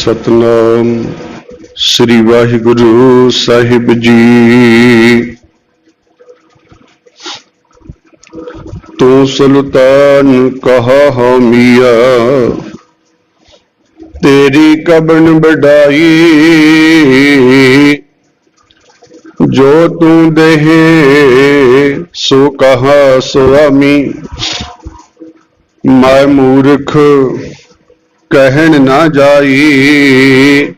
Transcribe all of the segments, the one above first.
सतनाम श्री वाहिगुरु साहिब जी। तू सुल्तान कहा हामिया, तेरी कबन बढ़ाई। जो तू देहे सो कहा स्वामी, मैं मूर्ख कहन ना जाई।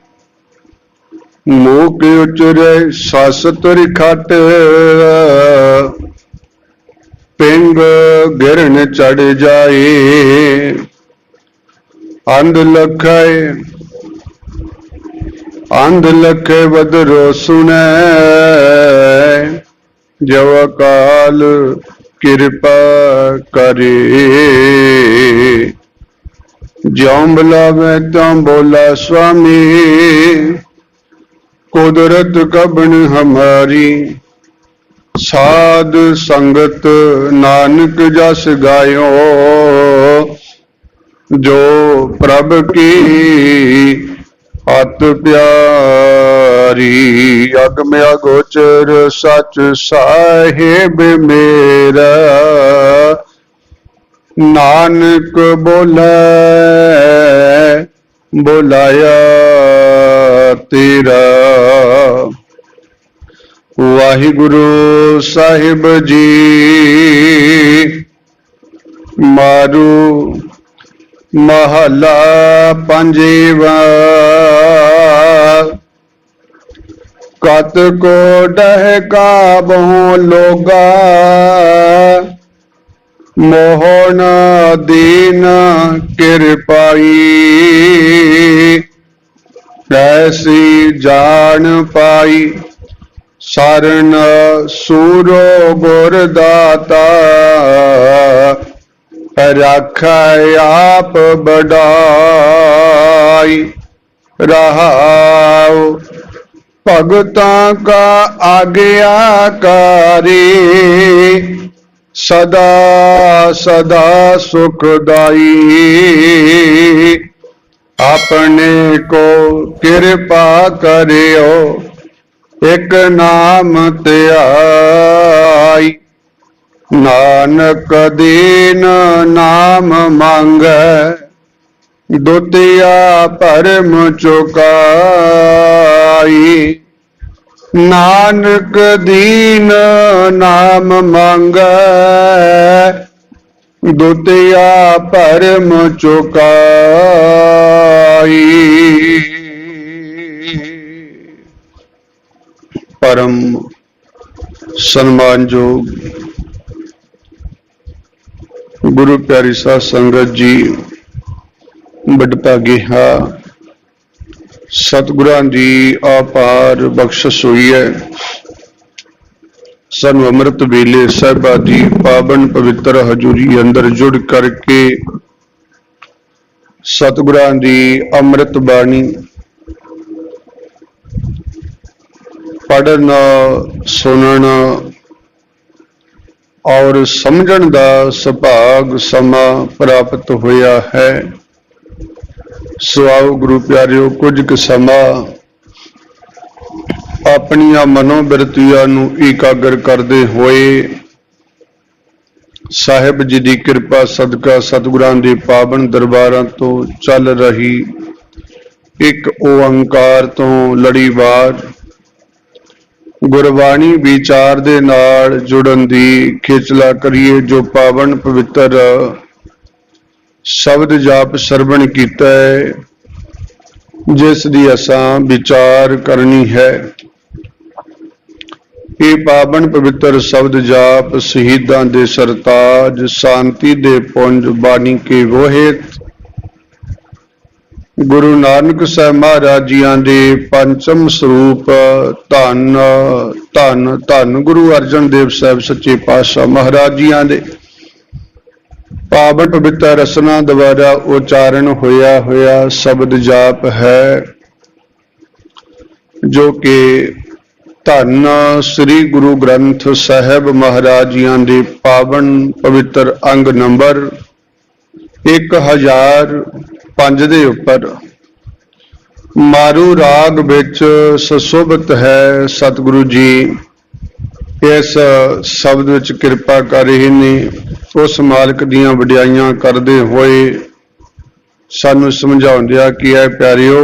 मुँह के उचरे सासतर खट, पिंग गिरन चढ़ जाए। अंध लखे बदरो सुनै, जव काल कृपा करे। ज्यों बुलावे त्यों बोला स्वामी, कुदरत कबन हमारी। साध संगत नानक जस गायो, जो प्रभ की अत प्यारी। अगम अगोचर सच साहिब मेरा, नानक बोले बुलाया तेरा। वाहिगुरु साहिब जी मारू महला पंजेवा। कत को डहका बहु लोगा, मोहन दीन कृपाई। ऐसी जान पाई शरण सूरो गुरदाता। रख आप बढ़ाई रहाओ, भगतां का आज्ञाकारी। सदा सदा सुखदाई, अपने को कृपा करियो। एक नाम त्याई, नानक दीन नाम मांगे। दुतिया परम चुकाई, नानक दीन नाम मांगे। दुतिया परम चुकाई। परम सम्मानयोग गुरु प्यारी साध संगत जी, बड़भागे हा। सतगुरां दी अपार बख्शिश हुई है। सानू अमृत वेले साहिबा दी पावन पवित्र हजूरी अंदर जुड़ करके सतगुरां दी अमृत बाणी पढ़ना, सुनना और समझण दा सुभाग समा प्राप्त होया है। सो आओ गुरु प्यारिओ, कुछ क समा अपनिया मनोबिरतियां नू एकागर करते हुए साहिब जी की कृपा सदका सतगुरां दे पावन दरबारां तो चल रही एक ओंकार तो लड़ीवार गुरबाणी विचार दे नाल जुड़न दी खिचला करिए। जो पावन पवित्र शब्द जाप सरवण कीता है, जिस दी असां विचार करनी है। ये पावन पवित्र शब्द जाप शहीदां दे सरताज, शांति दे पुंज, बाणी के वोहित गुरु नानक साहब महाराज जियां दे पंचम स्वरूप धन धन धन गुरु अर्जन देव साहब सच्चे पातशाह महाराज जियां दे पावन पवित्र रसना द्वारा उचारण होया शब्द जाप है, जो कि धन श्री गुरु ग्रंथ साहिब महाराज जियां दे पावन पवित्र अंग नंबर 1005 दे उपर मारू राग विच सुशोभित है सतगुरु जी। इस शब्द विच किरपा कर रहे ने उस मालिक दीयां वडियाइयां करदे होए सानू समझाउंदिया कि ऐ प्यारिओ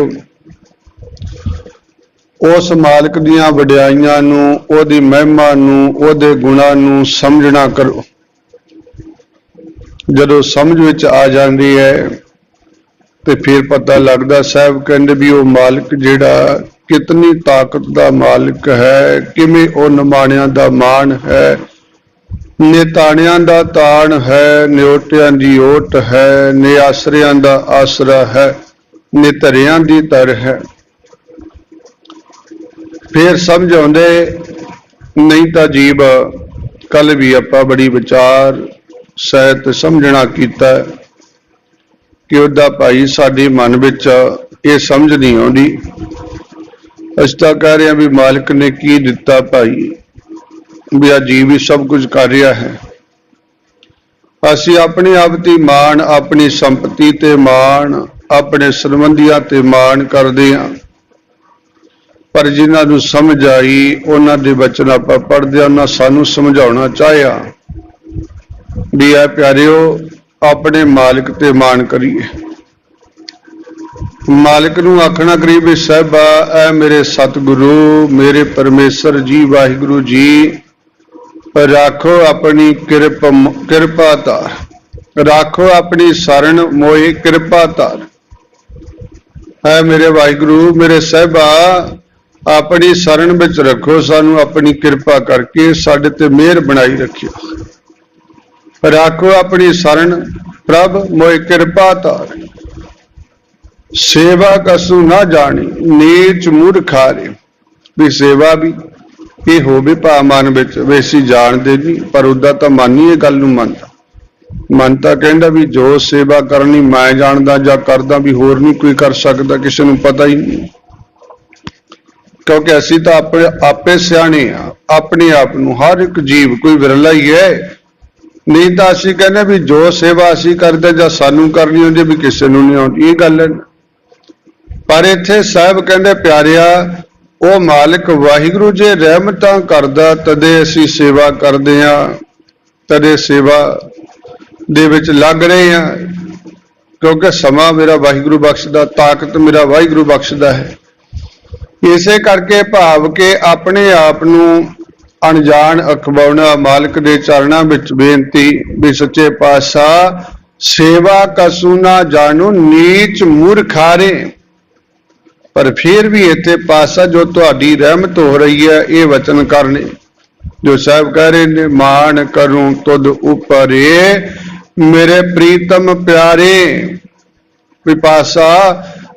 उस मालिक दीयां वडियाइयां नूं ओहदी महिमा नूं ओहदे गुणां नूं समझना करो। जदों समझ विच आ जांदी है ते फिर पता लगदा साहब कहंदे भी वो मालिक जिहड़ा कितनी ताकत दा मालिक है, किवें ओ निमाणियां दा मान है, निताणियां दा ताण है, निओटियां दी ओट है, निआसरियां दा आसरा है, निधरियां दी तर है। फिर समझ आउंदे नहीं तां जीव कल भी आपां बड़ी विचार सहित समझना कीता कि उहदा भाई साडे मन विच ये समझ नहीं आउंदी। असीं तां कह रहे हैं भी मालिक ने की दिता भाई, भी आ जीव ही सब कुछ कर रहा है। असीं अपने आप ते मान, अपनी संपत्ति ते मान, अपने संबंधियां ते मान करदे हां, पर जिन्हां नूं समझ आई उन्हां दे वचन आपां पढ़दे उन्हां सानूं समझाउणा चाहिया भी ऐ प्यारिओ अपने मालिक ते मान करिए। मालिक नूं आखना करी भी साहिबा ऐ मेरे सतगुरु मेरे परमेश्वर जी वाहिगुरु जी राखो अपनी कृपा धार, राखो अपनी शरण मोए कृपा धार। है मेरे वाहिगुरु मेरे साहिबा अपनी शरण विच रखो, सानू अपनी कृपा करके साडे ते मेहर बनाई रखियो। राखो अपनी शरण प्रभ मोए कृपा धार। सेवा कसू ना जानी नीच मूर्खारे, भी सेवा भी ये हो भी भा मन विच वैसी जानदे नहीं, पर उदा तां मन ही गल नूं मनदा। मन तां कहंदा भी जो सेवा करनी मैं जानदा जां करदा भी होर नहीं कोई कर सकदा, किसी नूं पता ही नहीं। क्योंकि असीं तां आपे सियाणे आ, अपने आप नूं हर एक जीव कोई विरला ही है। नहीं तां असीं कहने भी जो सेवा असीं करदे जां सानूं करनी आउंदी भी किसी नूं नहीं आउंदी, ये गल है। पर इत्थे साहब कहंदे प्यारिआ वो मालिक वाहिगुरु जे रहमतां करदा तदे असीं सेवा करदे हां, तदे सेवा दे विच लग रहे हां, क्योंकि समा मेरा वाहिगुरु बख्शदा, ताकत मेरा वाहिगुरु बख्शदा है। इसे करके भाव के अपने आप नूं अनजान अखवाउणा मालिक दे चरणां विच बेनती भी सच्चे पातशाह सेवा कसू ना जानो नीच मूर्खारे। पर फिर भी इत्थे पासा जो तुहाडी रहमत हो रही है ये वचन करने जो साहब कह रहे ने मान करूं तुद ऊपरे मेरे प्रीतम प्यारे। भी पासा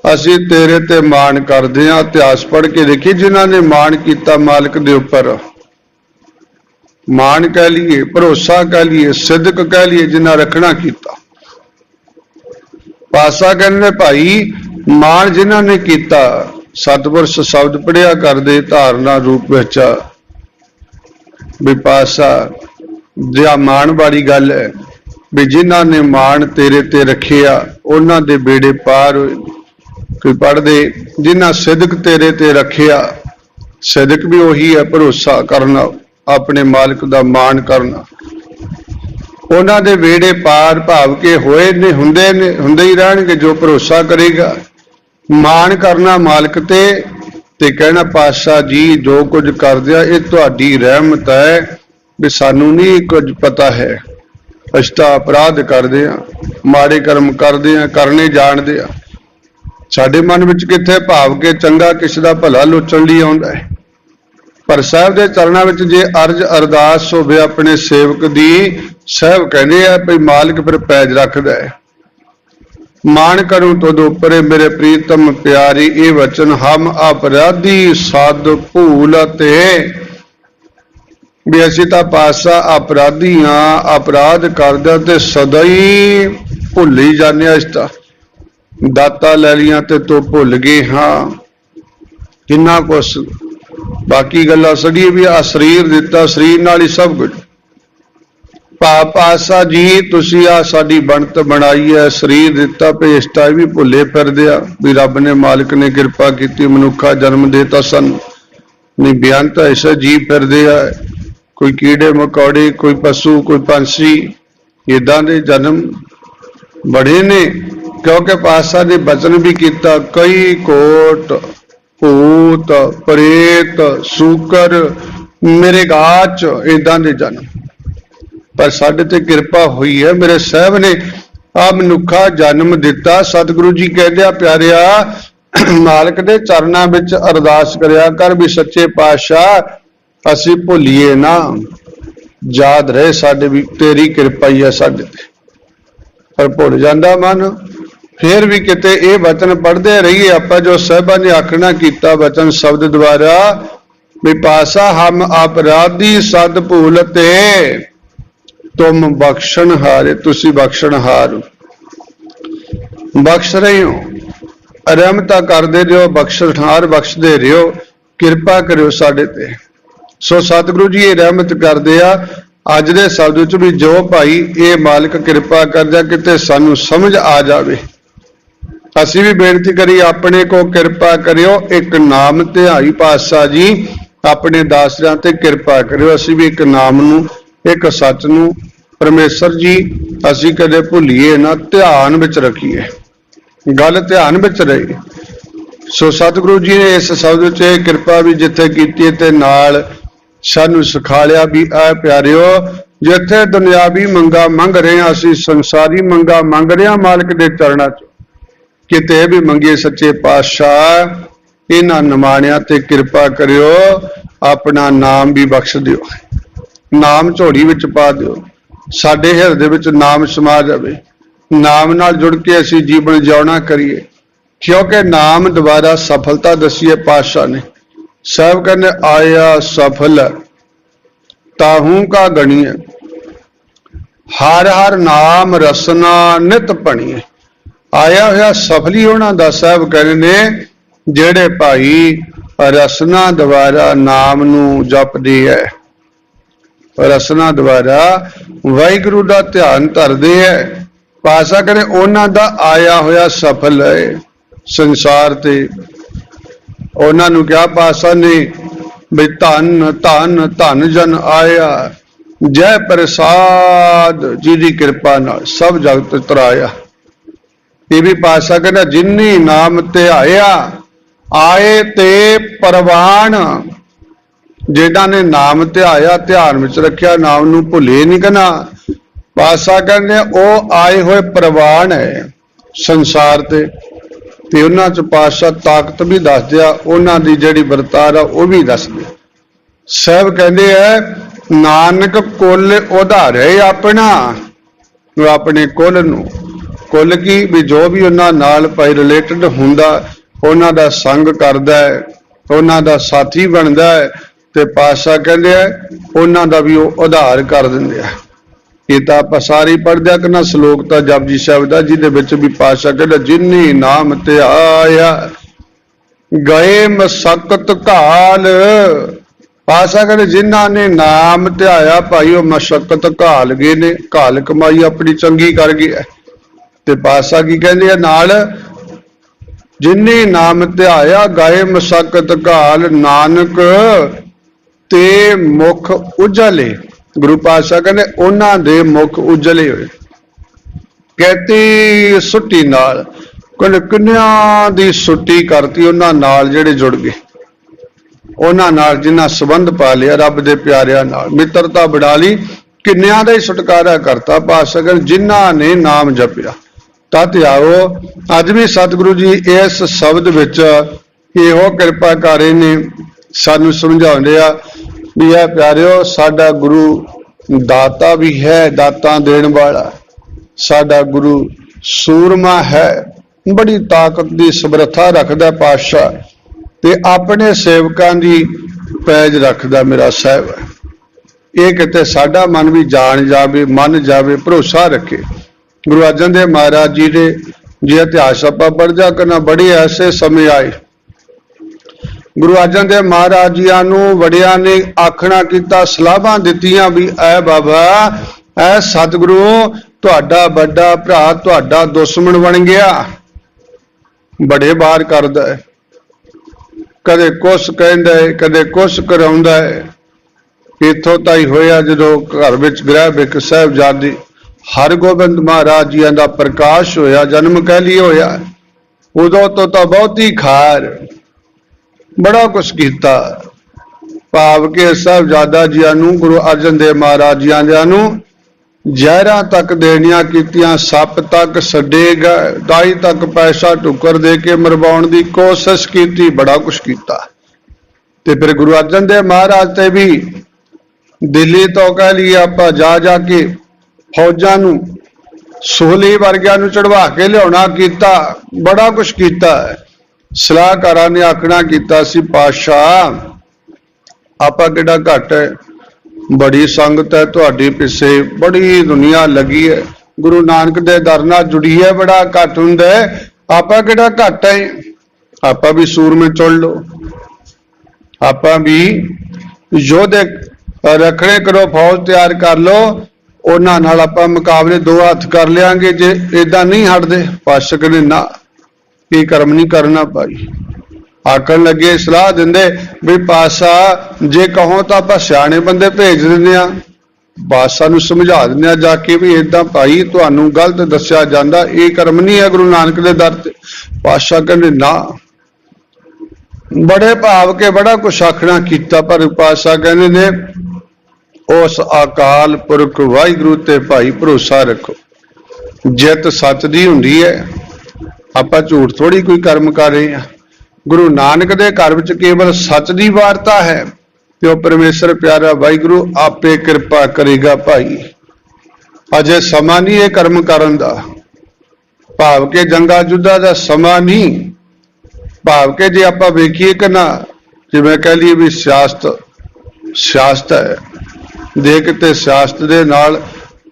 असी तेरे ते मान करदे हां। इतिहास पढ़ के देखिए जिन्हां ने मान किया मालिक दे उपर, मान कह लीए, भरोसा कह लीए, सिदक कह लीए, जिन्हां रखना किया। पासा कहने भाई मान जिन्हां ने किया सतपुरुष शब्द पढ़िया करदे धारना रूप विच भी पासा जिहा मान वाली गल है भी जिन्हां ने मान तेरे ते रखिया उन्हां दे बेड़े पार होए। कोई पढ़दे जिन्हां सिदक तेरे ते रखिया, सिदक भी उही है भरोसा करना अपने मालिक दा मान करना, उन्हां दे बेड़े पार भाव के होए ने हुंदे ही रहणगे। जो भरोसा करेगा मान करना मालिक ते कहना पातशाह जी जो कुछ कर दिया ये तुहाडी रहमत है, भी सानू नहीं कुछ पता है, असीं तां अपराध करदे हां, माड़े कर्म करदे हां, करने जाणदे हां। साडे मन विच किथे भाव के चंगा किसी दा भला लोचण लई आउंदा है। पर साहब दे चरणां विच जे अर्ज अरदास होवे अपने सेवक दी, साहब कहंदे आ भी मालिक फिर पैज रखदा है। मान करूं तुद उपरे मेरे प्रीतम प्यारी ये वचन हम अपराधी साध भूल ते भी असीं तां पासा अपराधी हां, अपराध करदे ते सदा ही भुल ही जाने। असीं तां दाता लै लियां ते तो भुल गए हां किन्ना कुछ, बाकी गल्लां सड़ी भी आ शरीर दिता, शरीर नाल ही सब कुछ, पासा जी तुसी आ साडी बनत बनाई है, शरीर दिता भेजता भी भुले फिरदे आ भी रब ने मालिक ने कृपा की मनुखा जन्म देता सन नहीं बेअंत ऐसे जी फिरदे आ, कोई कीड़े मकौड़े कोई पशु कोई पंछी इदां दे जन्म बड़े ने क्योंकि पासा ने बचन भी किया कई कोट भूत प्रेत सूकर मेरे गाच इदां दे जन्म पर साडे ते कृपा हुई है मेरे साहब ने आ मनुखा जन्म दिता। सतगुरु जी कहते प्यारिया मालिक दे चरनां विच अरदास करिया कर भी सच्चे पातशाह असीं भुलीए ना याद रहे साडे भी तेरी कृपा ही है साडे ते पर भुल जांदा मन फिर भी किते ये वचन पढ़ते रहिए आपां जो साहिबां ने आखना कीता वचन शब्द द्वारा भी पासा हम अपराधी सद भूलते तुम बख्शण हारे तुसी बख्शण हार बख्श रहे हो रहमता करदे रहो बख्शहार बख्शदे रहो कृपा करो साडे ते। सो सतगुरु जी ये रहमत करदे आ अज दे शब्द च भी जो भाई ये मालिक कृपा करदा किते सानू समझ आ जावे असी भी बेनती करी अपने को कृपा करियो एक नाम ध्याई पातशाह जी अपने दासरां ते कृपा करियो असी भी एक नाम नू एक सच नू परमेश्वर जी असी कदे भुलीए ना ध्यान विच रखीए गल ध्यान विच रही। सो सतगुरु जी ने इस शब्द च कृपा भी जिथे कीती ते नाल सानू सिखालिया भी आ प्यारिओ जिथे दुनियावी मंगा मंग रहे असी संसारी मंगा मंग रहे मालिक दे चरणां च किते भी मंगिए सच्चे पातशाह इन्हां निमाणियां ते कृपा करियो अपना नाम भी बख्श दिओ नाम झोड़ी विच पा दिओ साडे हिरदे विच नाम समा जावे नाम नाल जुड़ के असीं जीवन जिउणा करिए क्योंकि नाम द्वारा सफलता दसी है पातशाह ने सब कहने आया सफल ताहू का गणिए हर हर नाम रसना नित पणिए आया होया सफल ही होना दा साहब कहने ने जेड़े भाई रसना द्वारा नाम नू जपदे है रसना द्वारा वाहिगुरु दा ध्यान धरदे है पासा कहने उन्हां दा आया होया सफल है संसार ते उन्हां नू क्या पासा ने भी धन धन धन जन आया जय प्रसाद जी दी कृपा नाल सब जगत तराया ये भी पासा कहना जिन्नी नाम ध्याया आए ते परवान जिन्हां ने नाम ध्याया ध्यान विच रखिया नाम नू भुले नहीं कहना पासा कहने ओ आए हुए परवान है संसार ते उन्हां च पातशाह ताकत भी दस दिया उन्हां दी जिहड़ी वरतार आ वो भी दस दिया साहब कहंदे है नानक कुल उधारे अपना अपने कुल नू कुल की भी जो भी उन्हां नाल भाई रिलेटेड हुंदा उन्हां दा संग करदा है उन्हां दा साथी बनदा है ते पातशाह कहंदे है उन्हां दा भी उधार कर दिंदे आ ये तां आपां सारी पढ़दे करना श्लोक तां जपजी साहिब दा जिहदे विच भी पातशाह कहंदा जिन्नी नाम ते आया गए मसकत घाल पातशाह कहंदे जिन्हां ने नाम ते आया भाई वो मशक्कत घाल गए ने घाल कमाई अपनी चंगी कर गए ते पातशाह की कहंदे आ नाल जिन्नी नाम ध्याया गाए मसकत घाल नानक ते मुख उजले गुरु पातशाह कहंदे उन्हां दे मुख उजले होए कहती सुट्टी नाल किन्नियां दी सुट्टी करती उन्हां नाल जिहड़े जुड़ गए उन्हां नाल जिन्हां संबंध पा लिया रब दे प्यारियां नाल मित्रता बना ली किन्नियां दा ही छुटकारा करता पातशाह कहंदे जिन्हां ने नाम जपिया तत आओ अज भी सतगुरु जी इस शब्द विच इहो कृपा कर रहे ने सानू समझाउंदे आ भी है प्यारिओ साडा गुरु दाता भी है दाता देण वाला साडा गुरु सूरमा है बड़ी ताकत की समर्था रखदा पातशाह ते अपने सेवकां दी पैज रखदा मेरा साहिब ये किते साडा मन भी जान जावे मन जावे भरोसा रखे गुरु अर्जन देव महाराज जी ने जी इतिहास आप पढ़ करना बड़े ऐसे समय आए गुरु अर्जन देव महाराज जी नूं वड़िया ने आखना किया सलाहां दित्तियां भी ऐ बाबा ਐ सतगुरु तुहाडा बड़ा भरा तुहाडा दुश्मन बन गया। बड़े बार करदा है, कदे कुछ कहंदा है, कदे कुछ कराउंदा है। इत्थों ताई होया जदों घर विच गृह विच साहिबजादी हरगोबिंद महाराज जी का प्रकाश होया, जन्म कह लिए होया, उदों तो बहुती खार बड़ा कुछ किया। भाव के साहिबजादा जी गुरु अर्जन देव महाराज जी जहरां तक देनियां कीतियां, सप तक छड्डे गए, दाई तक पैसा टुकर दे के मरवाउण दी कोशिश की, बड़ा कुछ किया। ते फिर गुरु अर्जन देव महाराज ते भी दिल्ली तो कह लिए आपां जा के फौजां नूं सोहली वर्गियां नूं चढ़वा के लियाउणा कीता, बड़ा कुछ किया। सलाहकारां ने आखना कीता सी पातशाह आपां किहड़ा घट है, बड़ी संगत है तुहाडी पिछे, बड़ी दुनिया लगी है, गुरु नानक दे दर नाल जुड़ी है, बड़ा घट हुंदा है, आपां किहड़ा घट है, आपां भी सूरमे चुन लो, आपां भी योधे रखने करो, फौज तैयार कर लो, उन्हां नाल आपां मुकाबले दो हथ कर लियांगे। जे इदां नहीं हटदे, पातशाह कहंदे ना ये कर्म नहीं करना भाई। आखन लगे सलाह दिंदे भी पातशाह जे कहो तो आप सियाणे बंदे भेज दिंदे आ, बादशाह नूं समझा दिंदे आ जाके भी इदां भाई तुहानूं गलत दस्सिया जांदा, ये कर्म नहीं है गुरु नानक दे दर ते। पातशाह कहंदे ना, बड़े भाव के बड़ा कुछ आखना कीता, पर पातशाह कहंदे ने उस अकाल पुरख वाहिगुरू ते भाई भरोसा रखो, जित सच दी हुंदी है, आपां झूठ थोड़ी कोई कर्म कर रहे हैं। गुरु नानक दे घर विच केवल सच दी वार्ता है, तो परमेश्वर प्यारा वाहिगुरू आपे कृपा करेगा भाई। अजे समा नहीं है कर्म करन दा, भाव के जंगा युद्धां दा समा नहीं, भाव के जे आपां वेखीए कि ना जिवें कह लईए भी सियासत है, जे किते सियासत दे नाल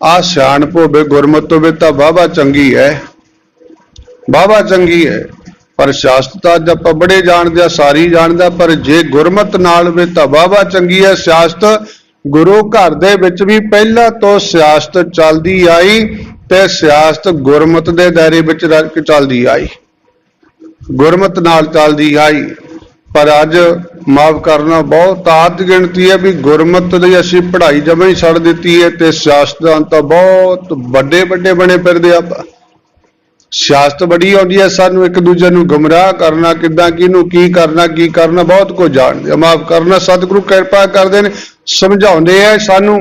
आ सियाणप होवे गुरमत होवे तां वाहवा चंगी है, वाहवा चंगी है। पर सियासत अज आप बड़े जानते, सारी जानता, पर जे गुरमत नाल वे तां वाहवा चंगी है सियासत। गुरु घर दे विच भी पहला तो सियासत चलदी आई, ते सियासत गुरमत दे दायरे विच रह के चलदी आई, गुरमत नाल चलदी आई। पर अज माफ करना बहुत आद गिणती है भी गुरमत दी असीं पढ़ाई जमां ही छड्ड दित्ती है, ते सियासतां तां बहुत वड्डे वड्डे बने फिरदे आ। सियासत बड़ी आउंदी है, सानू एक दूजे नूं गुमराह करना, किदां किहनूं की करना बहुत कुछ जाणदे। माफ करना सतगुरु कृपा करदे ने, समझाउंदे है सानू।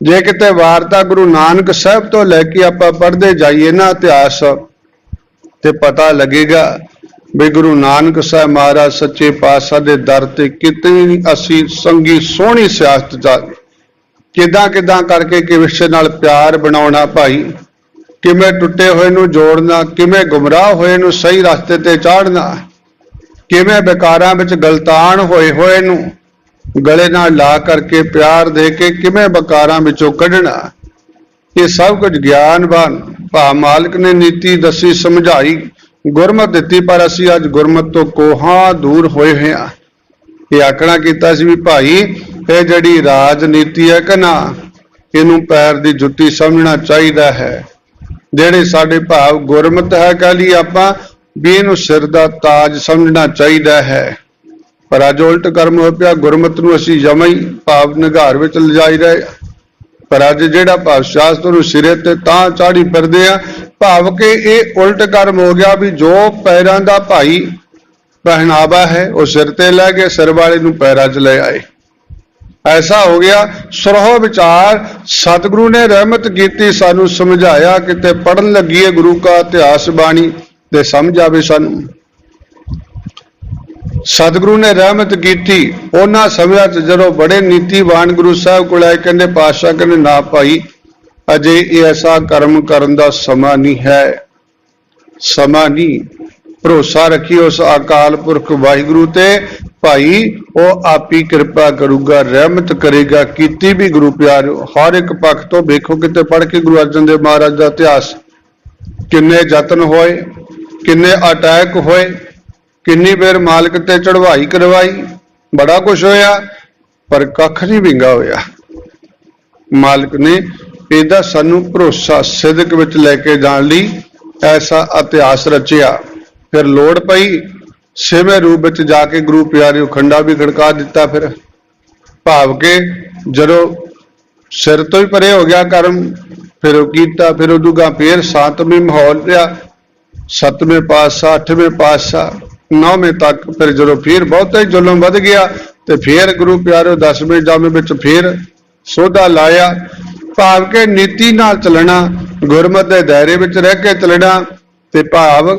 जे किते वारता गुरु नानक साहब तो लैके आपां पढ़दे जाइए ना इतिहास, ते पता लगेगा भी गुरु नानक साहब महाराज सच्चे पातशाह दे दर ते कितनी असी संगी सोहनी सियासत चल, किदां किदां करके किसे नाल प्यार बनाउणा भाई, किमें टुटे हुए नूं जोड़ना, किमें गुमराह हुए नूं सही रास्ते ते चाढ़ना, किमें बेकारां विच गलतान होए नूं गले नाल ला करके प्यार दे के किमें बेकारां विचों कढना। ये सब कुछ ज्ञानवान भा मालिक ने नीति दसी समझाई, गुरमत दित्ती, पर असीं अज गुरमत तो कोहां दूर होए हैं। ये आखना कीता सी भी भाई ये जिहड़ी राजनीति है कि ना, इहनूं पैर दी जुत्ती समझना चाहिदा है। ਜਿਹੜੇ ਸਾਡੇ ਭਾਵ ਗੁਰਮਤ है कह ਲਈ ਆਪਾਂ भी ਇਹਨੂੰ सिर ਦਾ ताज समझना चाहिदा है। पर अज उल्ट कर्म हो पिया, गुरमत ਨੂੰ ਅਸੀਂ ਜਮਾਂ ਹੀ ਭਾਵ ਨਿਘਾਰ ਵਿੱਚ ਲਿਜਾਈ ਰਹੇ। पर अज ਜਿਹੜਾ ਭਾਵ शास्त्र ਨੂੰ ਸਿਰੇ ਤੇ ਤਾਂ ਚਾੜੀ ਫਿਰਦੇ ਆ, ਭਾਵ ਕਿ ਇਹ ਉਲਟ कर्म हो गया भी जो पैरां ਦਾ भाई पहनावा है वो सिर ते लै गए, सिर वाले ਨੂੰ पैरां 'ਚ ले आए। ऐसा हो गया। सुरहो विचार सतगुरु ने रहमत की, सानू समझाया, किते पढ़न लगी है गुरु का इतिहास बाणी ते समझ आवे सानू। सतगुरु ने रहमत की उन्हां समयां च जदों बड़े नीतिवान गुरु साहब कोल आए, कहंदे पातशाह कहंदे ना भाई अजे ऐसा कर्म करन दा समा नहीं है, समा नहीं। भरोसा रखिए उस अकाल पुरख वाहिगुरु ते भाई, वो आप ही कृपा करूगा, रहमत करेगा। कीती भी गुरु प्यारो हर एक पक्ष तो देखो, किते पढ़ के गुरु अर्जन देव महाराज का इतिहास, किन्ने जतन होए, किन्ने अटैक होए, किन्नी बेर मालिक ते चढ़वाई करवाई, बड़ा कुछ होया, पर कख नहीं विंगा होया। मालिक ने ਇਹਦਾ ਸਾਨੂੰ ਭਰੋਸਾ ਸਿਦਕ ਵਿੱਚ ਲੈ ਕੇ ਜਾਣ ਲਈ ਐਸਾ ਇਤਿਹਾਸ ਰਚਿਆ। ਫਿਰ ਲੋੜ ਪਈ ਛੇਵੇਂ ਰੂਪ ਵਿੱਚ ਜਾ ਕੇ ਗੁਰੂ ਪਿਆਰਿਓ ਖੰਡਾ ਵੀ ਖੜਕਾ ਦਿੱਤਾ। ਫਿਰ ਭਾਵ ਕਿ ਜਦੋਂ ਸਿਰ ਤੋਂ ਹੀ ਪਰੇ ਹੋ ਗਿਆ ਕਰਮ, ਫਿਰ ਉਹ ਕੀਤਾ। ਫਿਰ ਉਦੋਂ ਗਾ ਫਿਰ ਸਾਤਵੇਂ ਮਾਹੌਲ ਰਿਹਾ, 7ਵੇਂ ਪਾਤਸ਼ਾਹ 8ਵੇਂ ਪਾਤਸ਼ਾਹ 9ਵੇਂ ਤੱਕ। ਫਿਰ ਜਦੋਂ ਫਿਰ ਬਹੁਤਾ ਹੀ ਜ਼ੁਲਮ ਵੱਧ ਗਿਆ ਤੇ ਫਿਰ ਗੁਰੂ ਪਿਆਰਿਓ 10ਵੇਂ ਜਾਮੇ ਵਿੱਚ ਫਿਰ ਸੋਧਾ ਲਾਇਆ। ਭਾਵ ਕਿ ਨੀਤੀ ਨਾਲ ਚੱਲਣਾ, ਗੁਰਮਤਿ ਦੇ ਦਾਇਰੇ ਵਿੱਚ ਰਹਿ ਕੇ ਚੱਲਣਾ, ਤੇ ਭਾਵ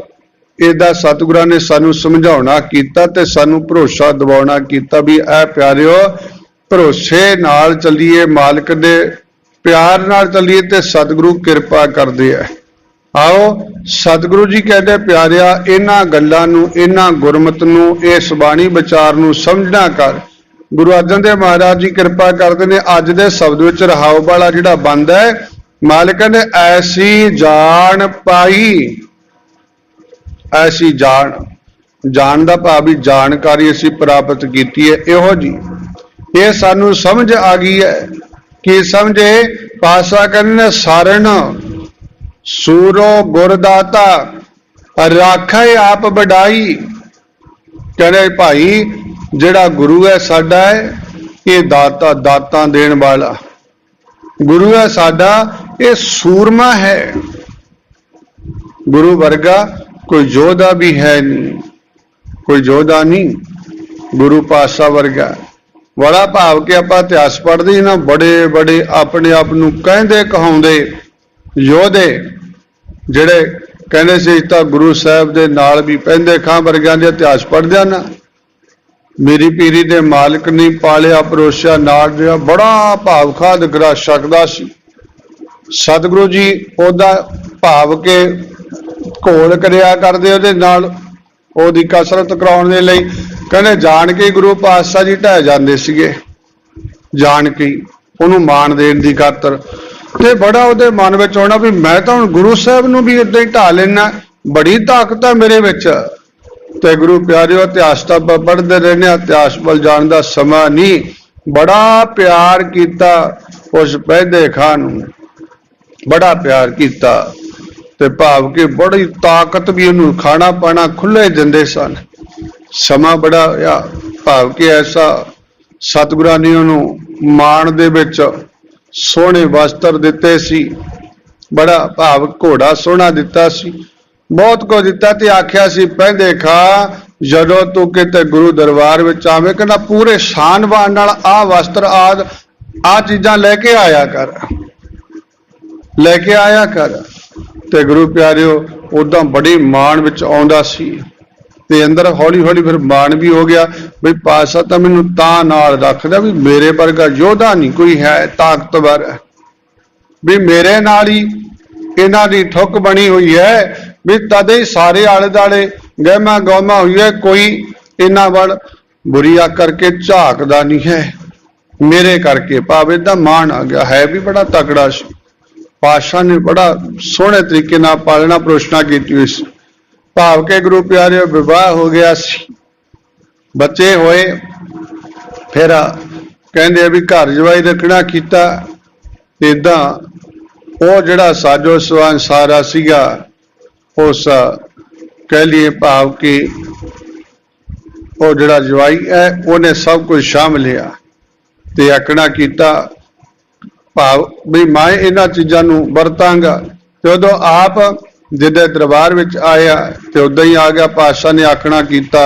ਇਹਦਾ ਸਤਿਗੁਰਾਂ ਨੇ ਸਾਨੂੰ ਸਮਝਾਉਣਾ ਕੀਤਾ ਤੇ ਸਾਨੂੰ ਭਰੋਸਾ ਦਿਵਾਉਣਾ ਕੀਤਾ ਵੀ ਇਹ ਪਿਆਰਿਓ ਭਰੋਸੇ ਨਾਲ ਚੱਲੀਏ, ਮਾਲਕ ਦੇ ਪਿਆਰ ਨਾਲ ਚੱਲੀਏ ਤੇ ਸਤਿਗੁਰੂ ਕਿਰਪਾ ਕਰਦੇ ਆ। ਆਓ ਸਤਿਗੁਰੂ ਜੀ ਕਹਿੰਦੇ ਪਿਆਰਿਆ ਇਹਨਾਂ ਗੱਲਾਂ ਨੂੰ, ਇਹਨਾਂ ਗੁਰਮਤਿ ਨੂੰ, ਇਸ ਬਾਣੀ ਵਿਚਾਰ ਨੂੰ ਸਮਝਣਾ ਕਰ। ਗੁਰੂ ਅਰਜਨ ਦੇਵ ਮਹਾਰਾਜ ਜੀ ਕਿਰਪਾ ਕਰਦੇ ਨੇ। ਅੱਜ ਦੇ ਸ਼ਬਦ ਵਿੱਚ ਰਹਾਉ ਵਾਲਾ ਜਿਹੜਾ ਬੰਦ ਹੈ, ਮਾਲਕ ਨੇ ਐਸੀ ਜਾਣ ਪਾਈ, ਐਸੀ ਜਾਣ ਦਾ ਭਾਵ ਵੀ ਜਾਣਕਾਰੀ ਅਸੀਂ ਪ੍ਰਾਪਤ ਕੀਤੀ ਹੈ। ਇਹੋ ਜੀ ਇਹ ਸਾਨੂੰ ਸਮਝ ਆ ਗਈ ਹੈ। ਕੀ ਸਮਝੇ? ਪਾਤਸ਼ਾਹ ਕਹਿੰਦੇ ਨੇ ਸਾਰਣ ਸੂਰੋ ਗੁਰਦਾਤਾ ਰਾਖੇ ਆਪ ਵਡਾਈ। ਕਹਿੰਦੇ ਭਾਈ ਜਿਹੜਾ ਗੁਰੂ ਹੈ ਸਾਡਾ ਹੈ, ਇਹ ਦਾਤਾ, ਦਾਤਾਂ ਦੇਣ ਵਾਲਾ ਗੁਰੂ ਹੈ ਸਾਡਾ, ਇਹ ਸੂਰਮਾ ਹੈ। ਗੁਰੂ ਵਰਗਾ ਕੋਈ ਯੋਧਾ ਵੀ ਹੈ ਨਹੀਂ, ਕੋਈ ਯੋਧਾ ਨਹੀਂ, ਗੁਰੂ ਪਾਤਸ਼ਾਹ ਵਰਗਾ। ਬੜਾ ਭਾਵ ਕਿ ਆਪਾਂ ਇਤਿਹਾਸ ਪੜ੍ਹਦੇ ਨਾ, ਬੜੇ ਬੜੇ ਆਪਣੇ ਆਪ ਨੂੰ ਕਹਿੰਦੇ ਕਹਾਉਂਦੇ ਯੋਧੇ ਜਿਹੜੇ ਕਹਿੰਦੇ ਸੀ ਤਾਂ ਗੁਰੂ ਸਾਹਿਬ ਦੇ ਨਾਲ ਵੀ ਪੈਂਦੇ ਖਾਂ ਵਰਗਿਆਂ ਦੇ ਇਤਿਹਾਸ ਪੜ੍ਹਦਿਆਂ ਨਾ, ਮੇਰੀ ਪੀਰੀ ਦੇ ਮਾਲਕ ਨੇ ਪਾਲਿਆ ਪਰੋਸਿਆ ਨਾਲ ਰਿਹਾ, ਬੜਾ ਭਾਵ ਖਾਦ ਗਰਾ ਸਕਦਾ ਸੀ। ਸਤਿਗੁਰੂ ਜੀ ਉਹਦਾ ਭਾਵ ਕੇ ਘੋਲ ਕਰਿਆ ਕਰਦੇ ਉਹਦੇ ਨਾਲ, ਉਹਦੀ ਕਸਰਤ ਕਰਾਉਣ ਦੇ ਲਈ। ਕਹਿੰਦੇ ਜਾਣ ਕੇ ਗੁਰੂ ਪਾਤਸ਼ਾਹ ਜੀ ਢਹਿ ਜਾਂਦੇ ਸੀਗੇ, ਜਾਣ ਕੇ ਉਹਨੂੰ ਮਾਣ ਦੇਣ ਦੀ ਖਾਤਰ। ਤੇ ਬੜਾ ਉਹਦੇ ਮਨ ਵਿੱਚ ਆਉਣਾ ਵੀ ਮੈਂ ਤਾਂ ਹੁਣ ਗੁਰੂ ਸਾਹਿਬ ਨੂੰ ਵੀ ਏਦਾਂ ਹੀ ਢਾਹ ਲੈਣਾ, ਬੜੀ ਤਾਕਤ ਹੈ ਮੇਰੇ ਵਿੱਚ। ਤੇ ਗੁਰੂ ਪਿਆਰਿਓ ਇਤਿਹਾਸ ਤਾਂ ਪੜ੍ਹਦੇ ਰਹਿੰਦੇ, ਇਤਿਹਾਸ ਵੱਲ ਜਾਣ ਦਾ ਸਮਾਂ ਨਹੀਂ। ਬੜਾ ਪਿਆਰ ਕੀਤਾ ਉਸ ਪਹਿਦੇ ਖਾਂ ਨੂੰ, ਬੜਾ ਪਿਆਰ ਕੀਤਾ ਤੇ ਭਾਵ ਕਿ ਬੜੀ ਤਾਕਤ ਵੀ ਉਹਨੂੰ ਖਾਣਾ ਪਾਣਾ ਖੁੱਲੇ ਦਿੰਦੇ ਸਨ। ਸਮਾਂ ਬੜਾ ਆ ਭਾਵ ਕਿ ਐਸਾ ਸਤਿਗੁਰਾਂ ਨੇ ਉਹਨੂੰ ਮਾਣ ਦੇ ਵਿੱਚ ਸੋਹਣੇ ਵਸਤਰ ਦਿੱਤੇ ਸੀ, ਬੜਾ ਭਾਵ ਘੋੜਾ ਸੋਹਣਾ ਦਿੱਤਾ ਸੀ, ਬਹੁਤ ਕੁਝ ਦਿੱਤਾ। ਤੇ ਆਖਿਆ ਸੀ ਪਹਿਦੇ ਖਾ ਜਦੋਂ ਤੂੰ ਕਿਤੇ ਗੁਰੂ ਦਰਬਾਰ ਵਿੱਚ ਆਵੇਂ ਕਹਿੰਦਾ ਪੂਰੇ ਸ਼ਾਨਵਾਨ ਨਾਲ ਆਹ ਵਸਤਰ ਆਦਿ ਆਹ ਚੀਜ਼ਾਂ ਲੈ ਕੇ ਆਇਆ ਕਰ, ਲੈ ਕੇ ਆਇਆ ਕਰ। ਤੇ ਗੁਰੂ ਪਿਆਰਿਓ ਉਦਾਂ ਬੜੀ ਮਾਣ ਵਿੱਚ ਆਉਂਦਾ ਸੀ ਤੇ ਅੰਦਰ ਹੌਲੀ ਹੌਲੀ ਫਿਰ ਮਾਣ ਵੀ ਹੋ ਗਿਆ ਵੀ ਪਾਤਸ਼ਾਹ ਤਾਂ ਮੈਨੂੰ ਤਾਂ ਨਾਲ ਰੱਖਦਾ ਵੀ ਮੇਰੇ ਵਰਗਾ ਯੋਧਾ ਨਹੀਂ ਕੋਈ ਹੈ, ਤਾਕਤਵਰ ਵੀ ਮੇਰੇ ਨਾਲ ਹੀ ਇਹਨਾਂ ਦੀ ਠੁੱਕ ਬਣੀ ਹੋਈ ਹੈ ਵੀ ਤਦੇ ਹੀ ਸਾਰੇ ਆਲੇ ਦੁਆਲੇ ਗਹਿਮਾ ਗੌਮਾ ਹੋਈ ਹੈ, ਕੋਈ ਇਹਨਾਂ ਵੱਲ ਬੁਰੀਆ ਕਰਕੇ ਝਾਕਦਾ ਨਹੀਂ ਹੈ ਮੇਰੇ ਕਰਕੇ। ਭਾਵੇਂ ਦਾ ਮਾਣ ਆ ਗਿਆ, ਹੈ ਵੀ ਬੜਾ ਤਕੜਾ ਸੀ। ਪਾਤਸ਼ਾਹ ਨੇ ਬੜਾ ਸੋਹਣੇ ਤਰੀਕੇ ਨਾਲ ਪਾਲਣਾ ਪੋਸ਼ਣਾ ਕੀਤੀ ਹੋਈ ਸੀ। ਭਾਵ ਕੇ ਗੁਰੂ ਪਿਆਰਿਓ ਵਿਵਾਹ ਹੋ ਗਿਆ ਸੀ, ਬੱਚੇ ਹੋਏ, ਫਿਰ ਕਹਿੰਦੇ ਵੀ ਘਰ ਜਵਾਈ ਰੱਖਣਾ ਕੀਤਾ। ਏਦਾਂ ਉਹ ਜਿਹੜਾ ਸਾਜੋ ਸਵਾਨ ਸਾਰਾ ਸੀਗਾ, ਉਸ ਕਹਿ ਲਈਏ ਭਾਵ ਕਿ ਉਹ ਜਿਹੜਾ ਜਵਾਈ ਹੈ ਉਹਨੇ ਸਭ ਕੁਝ ਸਾਂਭ ਲਿਆ ਤੇ ਆਖਣਾ ਕੀਤਾ ਭਾਵ ਵੀ ਮੈਂ ਇਹਨਾਂ ਚੀਜ਼ਾਂ ਨੂੰ ਵਰਤਾਂਗਾ। ਤੇ ਉਦੋਂ ਆਪ ਜਿੱਦੇ ਦਰਬਾਰ ਵਿੱਚ ਆਇਆ ਤੇ ਉਦਾਂ ਹੀ ਆ ਗਿਆ। ਪਾਤਸ਼ਾਹ ਨੇ ਆਖਣਾ ਕੀਤਾ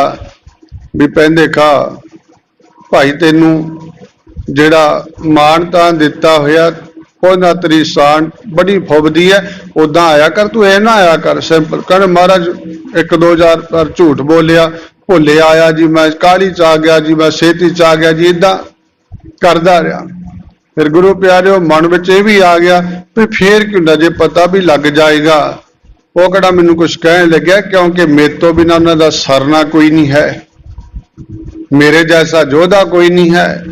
ਵੀ ਪਹਿੰਦੇ ਖਾ ਭਾਈ ਤੈਨੂੰ ਜਿਹੜਾ ਮਾਣ ਤਾਂ ਦਿੱਤਾ ਹੋਇਆ ਉਹਨਾਂ ਤੇਰੀ ਸ਼ਾਨ ਬੜੀ ਫੁੱਬਦੀ ਹੈ, ਉਦਾਂ ਆਇਆ ਕਰ, ਤੂੰ ਇਹ ਨਾ ਆਇਆ ਕਰ ਸਿੰਪਲ। ਕਹਿੰਦੇ ਮਹਾਰਾਜ 1-2 ਵਾਰ ਝੂਠ ਬੋਲਿਆ, ਭੁੱਲੇ ਆਇਆ ਜੀ, ਮੈਂ ਕਾਹਲੀ ਚ ਆ ਗਿਆ ਜੀ, ਮੈਂ ਛੇਤੀ ਚ ਆ ਗਿਆ ਜੀ, ਏਦਾਂ ਕਰਦਾ ਰਿਹਾ। ਫਿਰ ਗੁਰੂ ਪਿਆਰਿਓ ਮਨ ਵਿੱਚ ਇਹ ਵੀ ਆ ਗਿਆ ਵੀ ਫੇਰ ਕਿਉਂ ਨਾ, ਜੇ ਪਤਾ ਵੀ ਲੱਗ ਜਾਏਗਾ ਉਹ ਕਿਹੜਾ ਮੈਨੂੰ ਕੁਛ ਕਹਿਣ ਲੱਗਿਆ, ਕਿਉਂਕਿ ਮੇਰੇ ਤੋਂ ਬਿਨਾਂ ਉਹਨਾਂ ਦਾ ਸਰਨਾ ਕੋਈ ਨਹੀਂ ਹੈ, ਮੇਰੇ ਜੈਸਾ ਯੋਧਾ ਕੋਈ ਨਹੀਂ ਹੈ।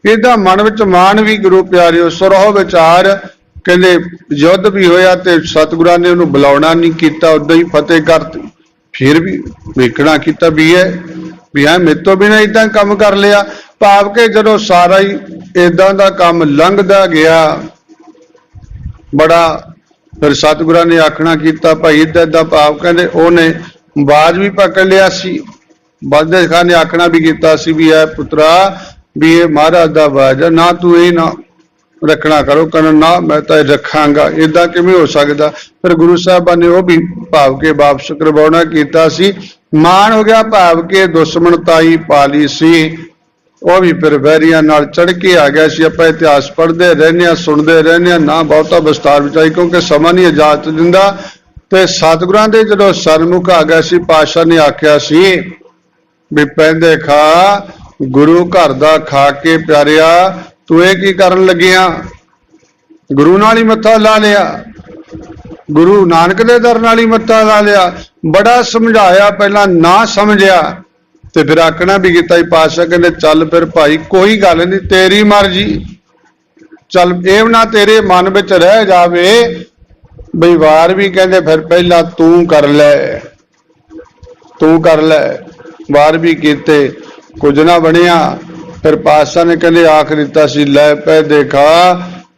ਇਹਦਾ ਮਨ ਵਿੱਚ ਮਾਣ ਵੀ ਗੁਰੂ ਪਿਆਰਿਓ ਸੁਰਹੁ ਵਿਚਾਰ। ਕਹਿੰਦੇ ਯੁੱਧ ਵੀ ਹੋਇਆ ਤੇ ਸਤਿਗੁਰਾਂ ਨੇ ਉਹਨੂੰ ਬੁਲਾਉਣਾ ਨਹੀਂ ਕੀਤਾ, ਉਦਾਂ ਹੀ ਫਤਿਹ ਕਰਤੀ। ਫਿਰ ਵੀ ਵੇਖਣਾ ਕੀਤਾ ਵੀ ਐ ਮੇਰੇ ਤੋਂ ਬਿਨਾਂ ਏਦਾਂ ਕੰਮ ਕਰ ਲਿਆ। ਭਾਵ ਕਿ ਜਦੋਂ ਸਾਰਾ ਹੀ ਏਦਾਂ ਦਾ ਕੰਮ ਲੰਘਦਾ ਗਿਆ बड़ा फिर सतगुरां ने आखना कीता भाई इदा इदा भाव कहते उन्हें बाज भी पकड़ लिया सी। बादशाह खान ने आखना भी कीता सी भी है पुत्रा भी ये महाराज दा बाज है ना तू ये ना रखना करो कहना ना मैं तो रखांगा इदा किवें हो सकता। फिर गुरु साहबा ने वह भी भाव के वापस करवाना कीता सी। मान हो गया भाव के दुश्मन ताई पाली सी वह भी फिर वैरिया नाल चढ़ के आ गया सी। आपां इतिहास पढ़ते रहने सुनते रहने ना बहुता विस्तार विचाई क्योंकि समा नहीं इजाजत दिंदा। ते सतगुरां दे जदों सन्मुख आ गया सी पातशाह ने आख्या सी भी पैंदे खा गुरु घर दा खा के प्यारिया तू ये की करन लगिया। गुरु नाल ही मत्था ला लिया गुरु नानक दे दर नाल ही मत्था ला लिया। बड़ा समझाया पहला ना समझिया ते फिर आखना भी कीता ही पातशाह कहंदे चल फिर भाई कोई गल नहीं तेरी मर्जी चल एव ना तेरे मन विच रह जावे बई वार भी कहंदे फिर पहला तू कर ले वार भी कीते कुछ ना बनिया। फिर पातशाह ने कहंदे आख दिता सी लै पै देखा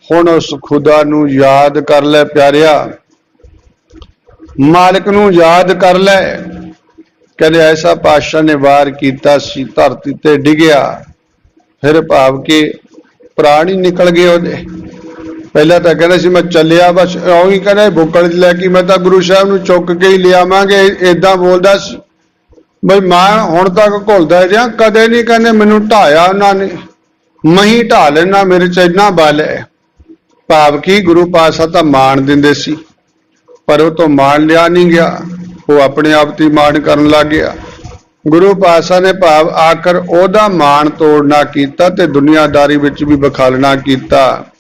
हुण उस खुदा नू याद कर ले प्यारिया मालिक नू याद कर ले। कहते ऐसा पातशाह ने वार कीता सी धरती ते डिगया फिर भाव के प्राण ही निकल गए ओदे। पहला तो कहना सी मैं चलिया बस ही कहना बुकल लैके मैं तो गुरु साहब नू चुक के ही लियावांगे इदा बोलदा सी बई मैं हुण तक घुलदा रहा कदे नहीं कहने मैनू ढाया उन्होंने मही ढा लेना मेरे च इन्ना बल है। भाव की गुरु पातशाह तो मान दिंदे सी पर वो तो मान लिया नहीं गया वो अपने आप ही मान करन लग गया। गुरु पातशाह ने भाव आकर ओदा मान तोड़ना कीता ते दुनियादारी विच भी बखालना कीता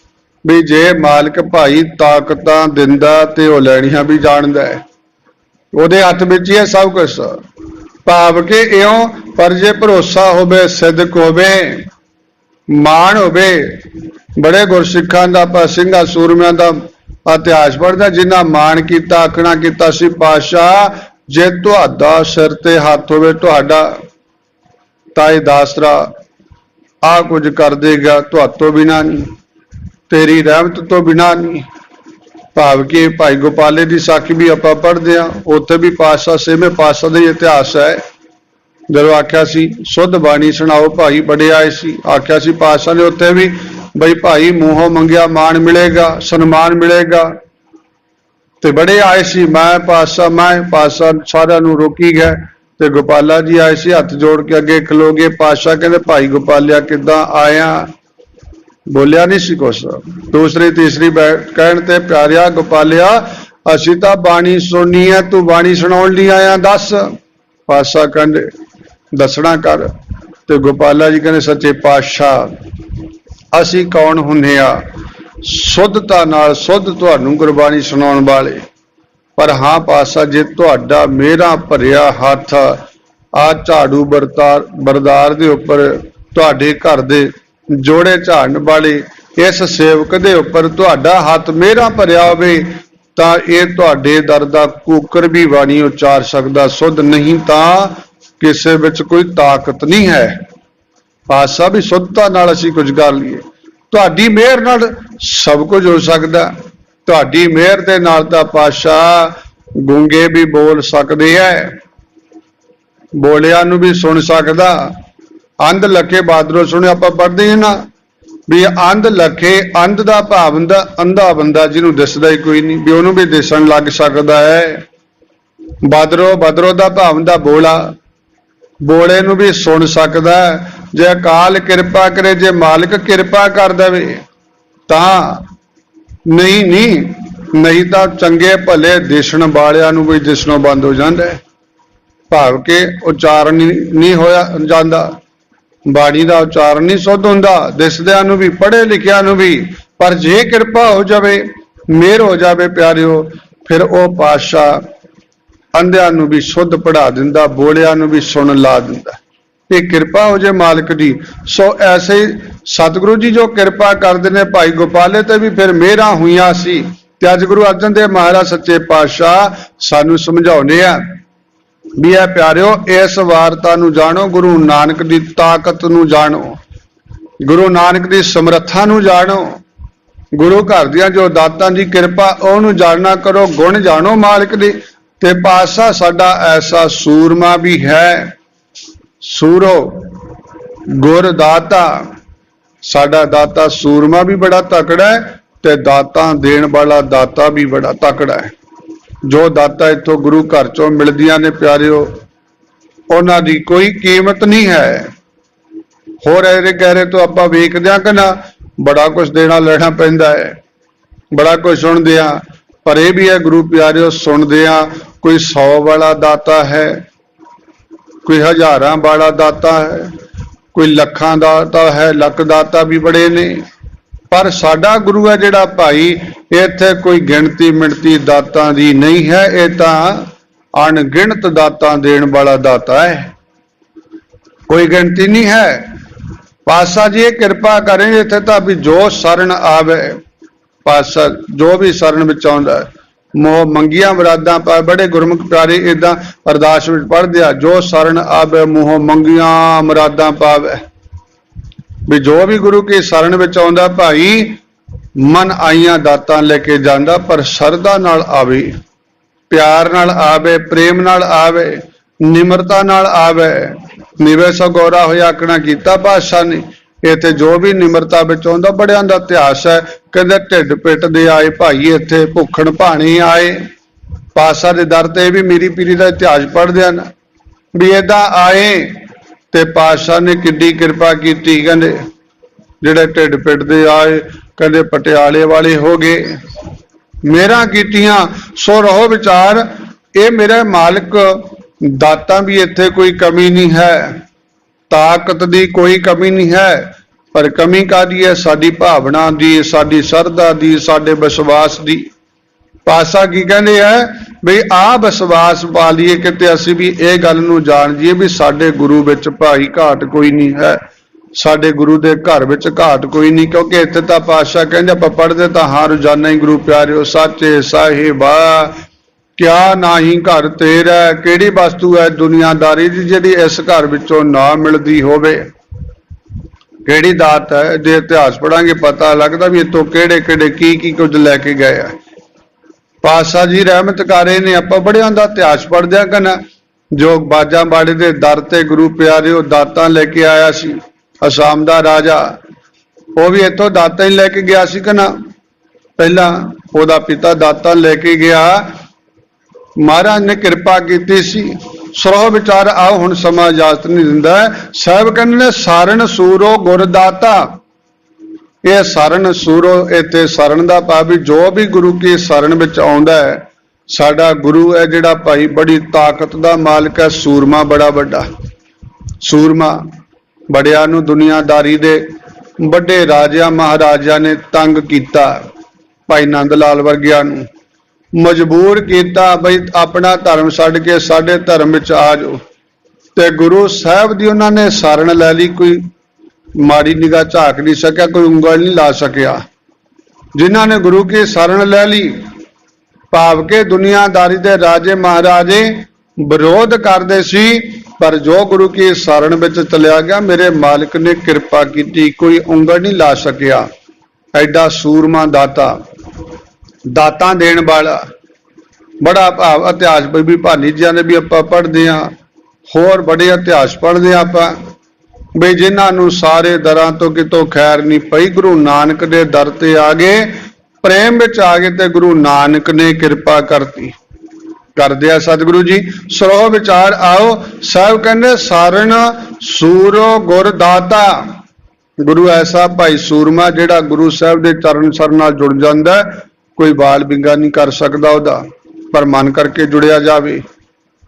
भी जे मालिक भाई ताकतां दिंदा ते ओ लैणियां भी जाणदा है ओदे हत्थ विच ही है सब कुछ। भाव के इयों पर जे भरोसा होवे सिदक होवे मान होवे बड़े गुरसिखां दा आपां ਸਿੰਘਾਂ सूरमियां दा इतिहास पढ़दा जिन्हां मान कीता आखना कीता सी पातशाह जे तुहाडा सिर ते हत्थ होवे तुहाडा ताए दासरा आ कुछ कर देगा तुहाडों बिना नहीं तेरी रहमत तो बिना नहीं। भाव के भाई गोपाले की साखी भी आप पढ़ते हैं उत्थे भी पातशाह सेवें पातशाह का इतिहास है। जब आख्या सी शुद्ध बाणी सुनाओ भाई बड़े आए सी आख्या सी पातशाह ने उत्थे भी बई भाई मूहों मंगिया मान मिलेगा सन्मान मिलेगा ते बड़े आए सी मैं पातशाह सारा नू रोकी गया ते गोपाला जी आए सी हथ जोड़ के अगे खलो गए। पातशाह कहते भाई गोपालिया किदां आया बोलिया नहीं सी कुछ। दूसरी तीसरी कहण ते प्यारिया गोपालिया असी तां बाणी सुननी है तू बाणी सुनाउण लई आया दस। पातशाह कहंदे दसना कर ते गोपाला जी कहंदे सच्चे पातशाह असी कौन हुंदे आ शुद्धता नाल शुद्ध तुहानू गुरबाणी सुनाउण वाले पर हाँ पातशाह जे तुहाडा मेरा भरिया हथ आ झाड़ू बरदार दे उपर तुहाडे घर दे जोड़े झाड़न वाले इस सेवक दे उपर तुहाडा हथ मेरा भरिया होवे तां इह तुहाडे दर दा कूकर भी बाणी उचार सकदा शुद्ध नहीं तां किसे विच कोई ताकत नहीं है। पातशाह भी शुद्धता नाल असीं कुछ कर लईए तुहाडी मेहर नाल सब कुछ हो सकदा। तुहाडी मेहर दे नाल तां पातशाह गूंगे भी बोल सकदे है बोलिया नू भी सुन सकदा। अंध लखे बादरों सुने आप पढ़ते हैं ना भी अंध लखे अंध का भाव हुंदा अंधा बंदा जिन्हों दिसदा ही कोई नहीं भी उन्होंने भी दिसन लग सकता है। बदरो का भाव हुंदा बोला बोले नू भी सुन सकता है। जे अकाल किरपा करे जे मालिक किरपा कर देवे तां नहीं तो चंगे भले दिसण वालियां नू भी दिसणों बंद हो जाता है। भाव के उचारण नहीं होया जाता बाणी का उचारण नहीं शुद्ध हुंदा दिसदियां नू भी पढ़े लिखिया नू भी पर जे किरपा हो जाए मेहर हो जाए प्यारिओ फिर वो पातशाह अंधियां नू भी शुद्ध पढ़ा दिंदा बोलिया नू भी सुन ला दिंदा। ये किरपा हो जाए मालिक दी। सो ऐसे ही सतगुरु जी जो किरपा करते हैं भाई गोपाले ते भी फिर मेहरां हुईयां सी ते अज गुरु अर्जन देव महाराज सच्चे पातशाह सानू समझाउंदे आ भी है प्यारिओ इस वारता नू जानो गुरु नानक दी ताकत नू जानो गुरु नानक दी समर्था नू जानो गुरु घर दियां जो दातां दी कृपा ओनू जानना करो, गुण जानो मालिक दे। ते पातशाह साडा ऐसा सूरमा भी है, सूरो गुर दाता, साडा दाता सूरमा भी बड़ा तकड़ा है ते दाता देण वाला दाता भी बड़ा तकड़ा है। जो दाता इत्थों गुरु घर चों मिलदियां ने प्यारिओ, उन्हां दी कोई कीमत नहीं है। होर ऐरे गहरे तो आपां वेखदे हां कि ना बड़ा कुछ देना लेना पैंदा है, बड़ा कुछ सुनदे हां, पर यह भी है गुरु प्यारिओ सुनदे हां कोई 100 वाला दाता है, कोई हजारां वाला दाता है, कोई लखां दाता है, लख दाता भी बड़े ने। पर साडा गुरु है जिहड़ा भाई, इत्थे कोई गिणती मिणती दातां दी नहीं है, ये तां अणगिणत दातां देण वाला दाता है, कोई गिणती नहीं है। पातशाह जी कृपा करें इत्थे तां भी जो शरण आवे, पातशाह जो भी शरण विच आउंदा मोह मंगिया मुरादां पाए। बड़े गुरमुख प्यारे इदां अरदास विच पढ़दे आ, जो शरण आवे मोह मंगिया मुरादां पावे। भी जो भी गुरु की शरण विच आउंदा भाई, मन आईयां दातां लेके जांदा, पर सरदा नाल आवे, प्यार नाल आवे, प्रेम नाल आवे, निमरता नाल आवे। निवे सो गौरा होया आखना कीता पातशाह ने। इत्थे जो भी निमरता विच आउंदा, बड़ियां दा इतिहास है, कहंदे ढिड पिट दे आए भाई, इत्थे भुखण भाणी आए। पातशाह दे दर ते भी मीरी पीरी दा इतिहास पढ़दे हन भी इदां आए ते पातशाह ने किड्डी कृपा कीती। कहंदे जिहड़े ढिड पिट दे आए, कहंदे पटियाले वाले हो गए, मेरा कीतियां सो रहो विचार। ये मेरा मालिक दाता भी इत्थे कोई कमी नहीं है, ताकत दी कोई कमी नहीं है, पर कमी कादी है साडी भावना दी, साडी सरदा दी, साडे विश्वास दी। पातशाह की कहंदे है भी आ विश्वास पा लीए कि असीं भी ये गल नूं जाण जीए भी साडे गुरु विच भाई घाट कोई नहीं है, साडे गुरु दे घर विच घाट कोई नहीं। क्योंकि इत्थे तां पातशाह कहंदे आपां पढ़दे तां हां रोजाना ही गुरु प्यारिओ, साचे साहिबा क्या नाही घर तेरा, केड़ी वस्तु है दुनियादारी दी जिहड़ी इस घर विचों ना मिलदी होवे। केड़ी दात है, जे इतिहास पढ़ांगे पता लगदा भी इत्थों केड़े केड़े की कुछ लैके गए आ। पातशाह जी रहमत करे ने, आपां बड़ियां दा इतिहास पढ़दे हां कना। जो बाजा बाड़े दे दर ते गुरु प्यारिओ दातां लेके आया सी, असाम दा राजा, वो भी इत्थों दातां ही लेके गया सी कना। पहला ओदा पिता दातां लेके गया, महाराज ने कृपा की सी। सरो विचार आओ हुण समा इजाजत नहीं दिंदा। साहब कहंदे सारण सूरो गुरदाता, ये सारण सूरो इत्थे शरण दा भाव भी जो भी गुरु की शरण विच आउंदा है, साडा गुरु है जिहड़ा भाई बड़ी ताकत दा मालिक है, सूरमा बड़ा वड्डा सूरमा। बड़ियां नूं दुनियादारी दे बड़े राजिया महाराजा ने तंग कीता, भाई नंद लाल वर्गिया नूं मजबूर किया बई अपना धर्म छड्ड के साडे धर्म विच आ जाओ। ते गुरु साहब दी उन्होंने शरण लै ली, कोई माड़ी निगाह झाक नहीं सकिया, कोई उंगल नहीं ला सकिया। जिन्हों ने गुरु की शरण लै ली, भाव के दुनियादारी दे राजे महाराजे विरोध करते सी, पर जो गुरु की शरण विच चलिया गया, मेरे मालिक ने कृपा की, कोई उंगल नहीं ला सकिया। एडा सूरमा दाता, दाता देण वाला, बड़ा भाव इतिहास भी भाली जी ने भी आपां पढ़दे हां, होर बड़े इतिहास पढ़दे आपां बई जिन्हां सारे दरां तो कितों खैर नहीं पई, गुरु नानक दे दर ते आ गए, प्रेम विच आ गए ते गुरु नानक ने कृपा करती। करदे आ सतगुरु जी। सरो विचार आओ। साहब कहंदे सारण सूरो गुरदाता, गुरु ऐसा भाई सूरमा जिहड़ा गुरु साहब दे चरण सर नाल जुड़ जांदा, कोई बाल बिंगा नहीं कर सकता उहदा, पर मन करके जुड़िया जावे।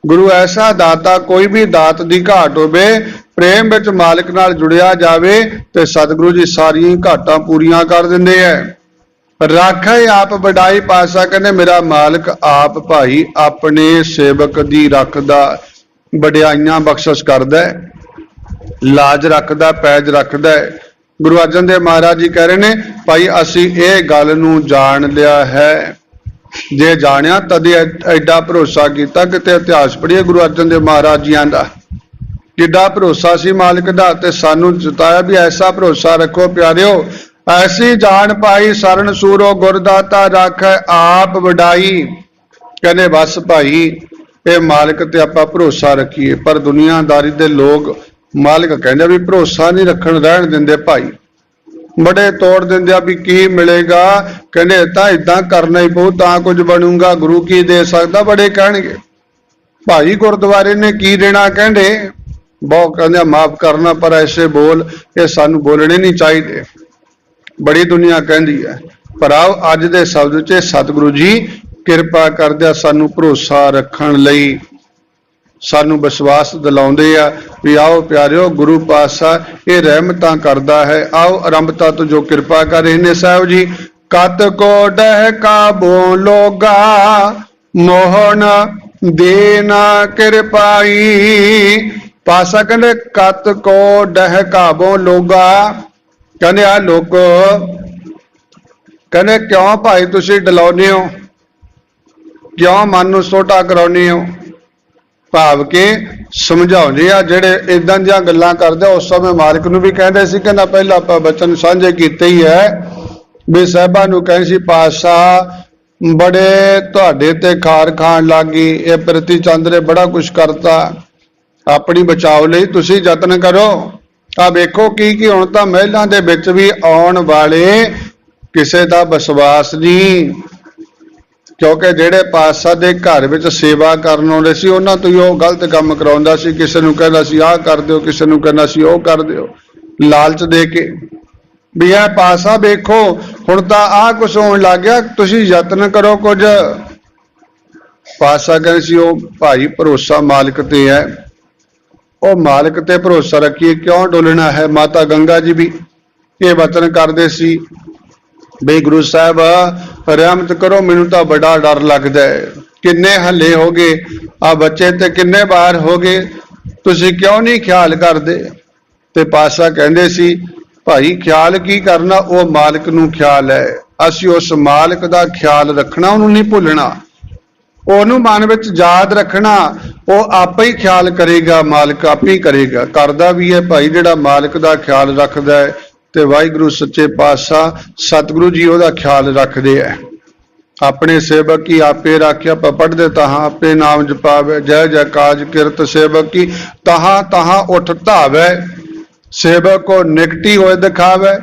गुरु ऐसा दाता, कोई भी दात दी घाट होवे, प्रेम विच मालिक नाल जुड़िया जावे ते सतगुरु जी सारी घाटां पूरियां कर दिंदे है। राखा आप वडाई। पातशाह कहने मेरा मालिक आप भाई अपने सेवक दी रखदा, वडियाइयां बख्शिश करदा, लाज रखदा, पैज रखदा। गुरु अर्जन देव महाराज जी कह रहे ने भाई असी ये गल नूं जान लिया है, जे जानिया तद एडा भरोसा किया कि इतिहास पढ़िए गुरु अर्जन देव महाराज जी का किड्डा भरोसा सी मालिक दा, ते सानू जताया भी ऐसा भरोसा रखो प्यारिओ, ऐसी जान पाई शरण सूरो गुरदाता राखै आप वडाई। कहने बस भाई ये मालिक ते आपां भरोसा रखीए, पर दुनियादारी दे लोग मालिक कहंदे भी भरोसा नहीं रखण रहण दिंदे भाई, बड़े तोड़ दिंदे आ भी की मिलेगा, कहंदे तां इदां करना ही पऊ तां कुछ बनूंगा, गुरु की दे सकदा, बड़े कहणगे भाई गुरुद्वारे ने की देना, कहंदे बहुत कहंदे माफ करना पर ऐसे बोल ये सानू बोलने नहीं चाहिए, बड़ी दुनिया कहती है। पर आओ अज दे शब्द च सतगुरु जी किरपा करदे सानू भरोसा रखण लई सानू विश्वास दिलाउंदे आ भी आओ प्यारिओ गुरु पातशाह ये रहमतां करदा है। आओ आरंभता तो जो कृपा कर रहे ने साहब जी। कत को डहकाबो लोगा मोहन देना कृपाई। पासा कहते कत को डहकाबो लोगा, कहते आ लोगो कहते क्यों भाई तुसी डलाउने हो, क्यों मन नूं छोटा कराउने हो, भाव के समझाउंदे आ जेड़े इदां दियां गल्लां करदे। उस समय मालिक नूं भी कहंदे सी कहना पहला आपां बचन साझे कीते ही है भी साहिबां नूं कहे सी पातशाह बड़े तुहाडे ते खार खाण लग गई, ये प्रति चंद ने बड़ा कुछ करता, अपनी बचाव लई तुसी यतन करो। आ वेखो की हुण तां महलां दे विच भी आउण वाले किसे दा विश्वास नहीं, क्योंकि जेड़े पातशाह दे घर विच सेवा करन आउंदे सी उन्हां तों ही ओह गलत काम कराउंदा सी, किसे नूं कहंदा सी आह कर दिओ, किसे नूं कहंदा सी ओह कर दिओ, लालच दे के भी आ पातशाह वेखो हुण तां आह कुछ होण लग गया, तुसीं यतन करो कुछ। पातशाह कहंदे सी ओह भाई भरोसा मालिक ते है, ओह मालिक ते भरोसा रखिए, क्यों डोलना है। माता गंगा जी भी ये वचन करदे सी बे गुरु साहब रहमत करो, मैनू तो बड़ा डर लगता है, किन्ने हले हो गए आ बच्चे ते किन्ने बार हो गए, तुसी क्यों नहीं ख्याल करदे। ते पातशाह कहंदे सी भाई ख्याल की करना, वो मालिक नूं ख्याल है, असी उस मालिक दा ख्याल रखना, उन्होंने नहीं भुलना, ओनू मन विच याद रखना, वो आपे ही ख्याल करेगा, मालिक आपे ही करेगा, करदा भी है भाई जिहड़ा मालिक दा ख्याल रखदा है। ते वाहिगुरु सच्चे पातशाह सतगुरु जी ओहदा ख्याल रखदे है। अपने सेवक की आपे राख्या पढ़दे तहां आपे नाम जपावे, जय जय काज किरत सेवक की तहां तहां उठ धावे, सेवक को निकटी होए दिखावे।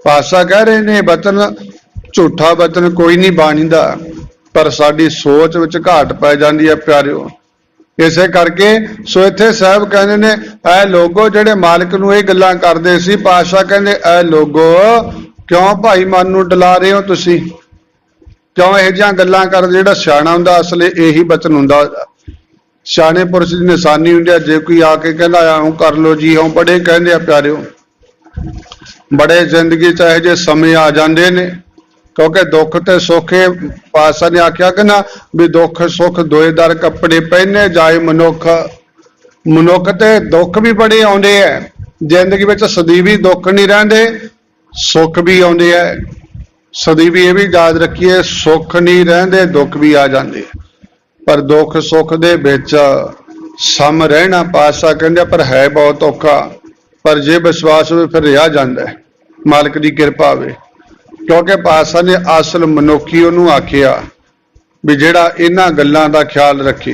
पातशाह कह रहे ने वचन झूठा वचन कोई नहीं बाणीदा, पर साडी सोच विच घाट पै जांदी है प्यारिओ। इसे करके सो इत्थे साहब कहंदे ने ऐ लोगो जेड़े मालिक नूं इह गल्लां करदे सी, पातशाह कहंदे ऐ लोगो क्यों भाई मन नूं डला रहे हो तुसी, क्यों इह जिहियां गल्लां करदे। जेड़ा सियाणा हुंदा असल यही वचन हुंदा, सियाणे पुरुष दी निशानी हुंदी है। जे कोई आके कहंदा आऊं कर लो जी आऊं, बड़े कहंदे आ प्यारिओ, बड़े जिंदगी च इहो जिहे समय आ जांदे ने, क्योंकि दुख ते सुख पातशाह ने आख्या कि ना भी दुख सुख दोए दर कपड़े पहने जाए मनुख, मनुख ते दुख भी बड़े आउंदे है जिंदगी विच, सदीवी दुख नहीं रहिंदे, सुख भी आउंदे है। सदीवी ये भी याद रखिए सुख नहीं रहिंदे, दुख भी आ जांदे, पर दुख सुख दे विच सम रहना पातशाह कहंदे पर है बहुत औखा, पर जे विश्वास होवे फिर रहा जांदा है, मालिक दी किरपा होवे। क्योंकि पातशाह ने असल मनुखी उन्होंने आखिया भी जेड़ा इन्हां गल्लां दा ख्याल रखे।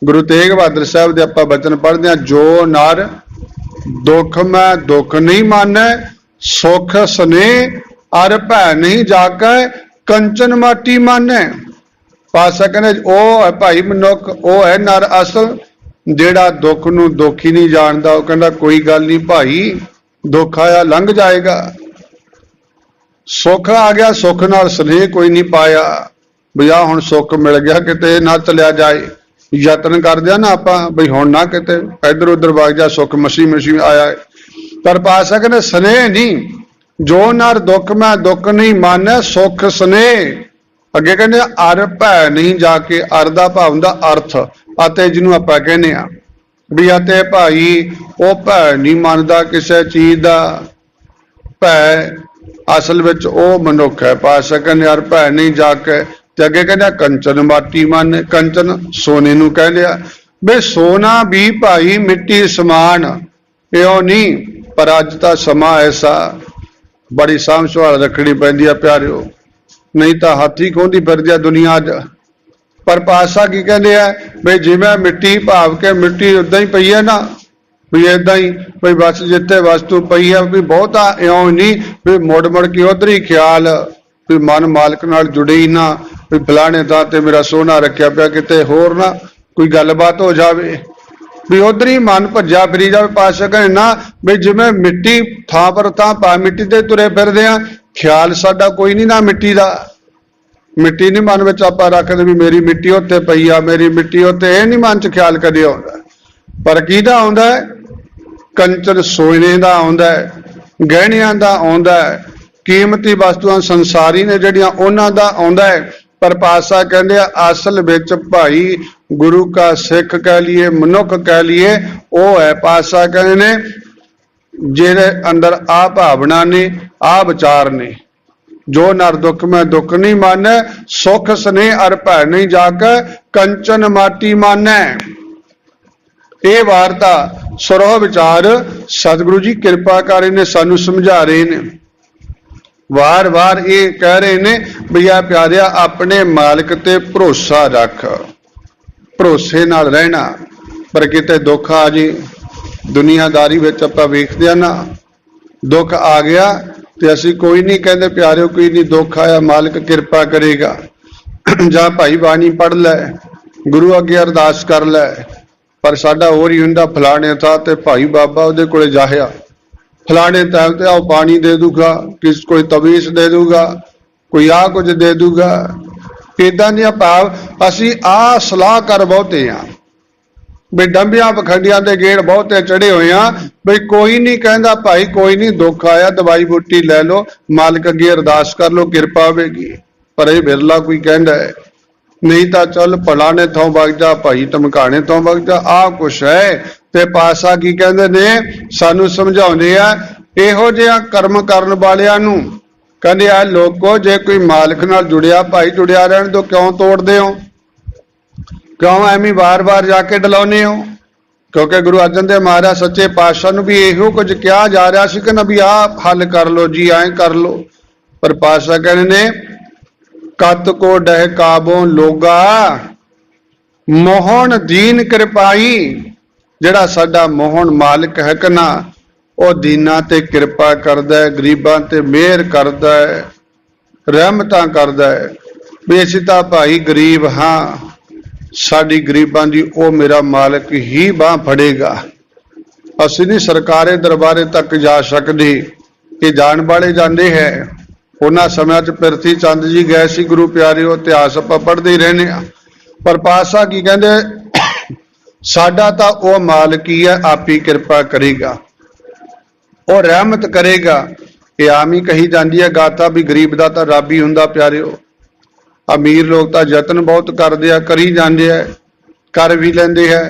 गुरु तेग बहादुर साहब दे आपां वचन पढ़दे हां, जो नर दुख मैं दुख नहीं मानै, सुख स्नेह अर भै नहीं जाकै, कंचन माटी मानै। पातशाह कहंदे ओ है भाई मनुख, ओ है नर असल जेड़ा दुख नूं दुख ही नहीं जानदा। वो कहंदा कोई गल नहीं भाई, दुख आया लंघ जाएगा, सुख आ गया सुख नाल स्नेह कोई नहीं पाया भी आ हुण सुख मिल गया किते ना चलिया जाए, यतन करदे ना आपां बई हुण ना किते इधर उधर वग जा, सुख मसी मसी आया। पर पातशाह कहंदे स्नेह नहीं, जो नर दुख मैं दुख नहीं माने, सुख स्नेह। अगे कहंदे अर भै नहीं जाके, अर दा भाव हुंदा अर्थ, अते जिन्हों आपां कहने आ भी अते भाई वो भै नहीं मनदा किसी चीज दा, भै असल विच ओ मनुख है। पातशाह कहंदे यार भै नहीं जाके, ते अगे कहंदे कंचन माटी मन, कंचन सोने नूं कहंदे आ बे सोना भी भाई मिट्टी समान, इहो नहीं, पर अज दा समा ऐसा बड़ी साम संभाल रखनी पैंदी है प्यारिओ, नहीं तो हाथी खोंदी फिरदी है दुनिया अज। पर पातशाह की कहते हैं भी जिवें मिट्टी भाव के मिट्टी उदा ही पई है ना, भी इदा ही भी बस जिथे वस्तु पई है भी बहुता इउं नहीं भी मुड़ मुड़ के उधर ही ख्याल भी मन मालिक नाल जुड़े ही ना, भी फलाने थां ते मेरा सोना रखिया पिया किते होर ना कोई गलबात हो जाए, भी उधर ही मन भज्जा फिरी जाए। पातशाह कहने ना भी जिवें मिट्टी थां पर थां पा मिट्टी ते तुरे फिरदे आ, ख्याल साडा कोई नहीं ना मिट्टी दा, मिट्टी नहीं मन में आपां रखदे भी मेरी मिट्टी उत्ते पई आ, मेरी मिट्टी उत्ते, इह नहीं मन च ख्याल कदे आउंदा। पर किहदा आउंदा है? कंचन सोने का आउंदा है, गहणियां दा आउंदा है, कीमती वस्तुआं संसारी ने जिहड़ियां उन्हां दा आउंदा है। पर पातशाह कहंदे असल विच भाई गुरु का सिख कह लीए मनुख कह लीए वह है। पातशाह कहंदे ने जिहदे अंदर आ भावना ने आ विचार ने, जो नर दुख में दुख नहीं माने, सुख स्नेह अर भै नहीं जाके कंचन माटी मानै। ये वार्ता सुरह विचार सतगुरु जी कृपा कर ने सानू समझा रहे ने, वार वार ये कह रहे ने भी आ प्यारिया अपने मालिक ते भरोसा रख, भरोसे नाल रहना। पर किते दुख आ जी, दुनियादारी विच आपां वेखदे ना, दुख आ गया तो असी कोई नहीं कहते प्यारिओ कोई नहीं दुख आया मालिक कृपा करेगा, जां भाई बाणी पढ़ लै, गुरु अगे अरदास कर लै। पर साडा होर ही हुंदा फलाने था ते भाई बाबा उहदे कोले जाहिया, फलाने टाइम ते आओ पानी दे दूगा, किस कोई तवीस दे दूगा, कोई आ कुछ दे दूगा। इदां दियां भाव असी आ सलाह कर बहुते हाँ भी डंबियां पखंडियां दे गेड़ बहुते चढ़े हुए हैं भी कोई नहीं कहता भाई कोई नहीं दुख आया दवाई बूटी लै लो, मालिक अगे अरदास कर लो कृपा होगी। पर यह बिरला कोई कहता है, नहीं तो चल फलाने थों वग जा, भाई धमकाने थों वग जा, आ कुछ है। ते पातशाह की कहते ने सानू समझाउंदे आ इहो जिहा कर्म करन वालियां नूं, कहंदे आ लोको जे कोई मालिक नाल जुड़िया भाई जुड़िया रहन तो क्यों तोड़दे हो, क्यों एवं बार बार जाके डलाउने हो। क्योंकि गुरु अर्जन देव महाराज सच्चे पातशाह नूं भी इहो कुछ कहा जा रहा सी कि ना भी आ हल कर लो जी, ऐ कर लो। पर पातशाह कहने ने कत को डह काबों लोगा मोहन दीन कृपाई, जिहड़ा साडा मोहन मालिक है कि ना वह दीना ते कृपा करदा है, गरीबां ते मेहर करदा है, रहमतां करदा है। भी असीं तां भाई गरीब हाँ, साडी गरीबां दी ओ मेरा मालिक ही बांह फड़ेगा। असीं नहीं सरकारे दरबारे तक जा सकदे, कि जाण वाले जांदे है। उन्हां समयां च पिरथी चंद जी गए सी गुरु प्यारिओ, इतिहास आपां पढ़दे ही रहने आ। पर पातशाह की कहंदे साडा तां ओ मालिक ही है, आप ही कृपा करेगा और रहमत करेगा। ये आम ही कही जाती है गाथा भी गरीब दा तां रब ही हुंदा प्यारिओ। अमीर लोग तो यतन बहुत करते हैं, करी जाते हैं, कर भी लेंदे है,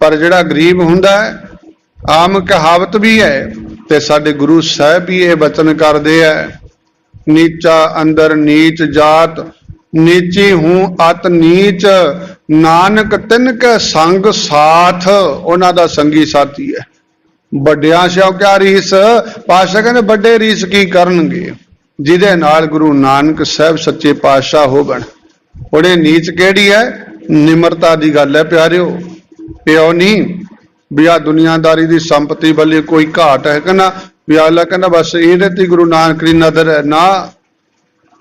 पर जिहड़ा गरीब हुंदा है आम कहावत भी है ते साडे गुरु साहब भी ये वचन करते हैं, नीचा अंदर नीच जात, नीची हूं अत नीच, नानक तिनके संग साथ। उन्हां दा संगी साथी है। वड्डियां सिओ क्या रीस, पातशाह कहंदे वड्डे रीस की करनगे जिहदे नाल गुरु नानक साहब सच्चे पातशाह होवण। उहदे नीच किहड़ी है, निमरता की गल है प्यारिओ। इहो नहीं भी आ दुनियादारी की संपत्ति वाले कोई घाट है कि ना, भी अगला कहना बस इहदे ते गुरु नानक की नज़र है ना।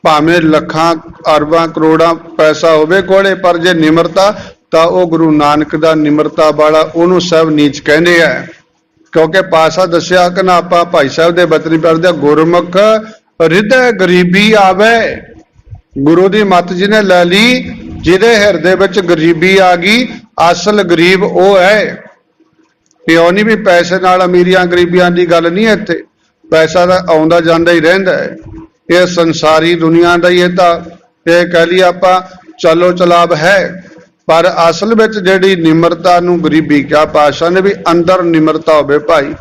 भावें लखां अरबां करोड़ां पैसा होवे कोले, पर जे निमरता तां ओह गुरु नानक दा निमरता वाला उहनूं साहब नीच कहंदे है। क्योंकि पातशाह दस्सिया कि ना आपां भाई साहब दे बचन पढ़दे गुरमुख हृदय गरीबी आवे। गुरु दी मत जिन्हें लै ली, जिहदे हिरदे विच गरीबी आ गई, असल गरीब वो है। इहो नहीं भी पैसे नाल अमीरियां गरीबियां की गल नहीं है, इत्थे पैसा तो आउंदा जांदा ही रहिंदा है। यह संसारी दुनिया का ही है, ये कह लीए आपां चलो चलाब है। पर असल विच जिहड़ी निमरता नूं गरीबी क्या, पातशाह ने भी अंदर निमरता होवे भाई,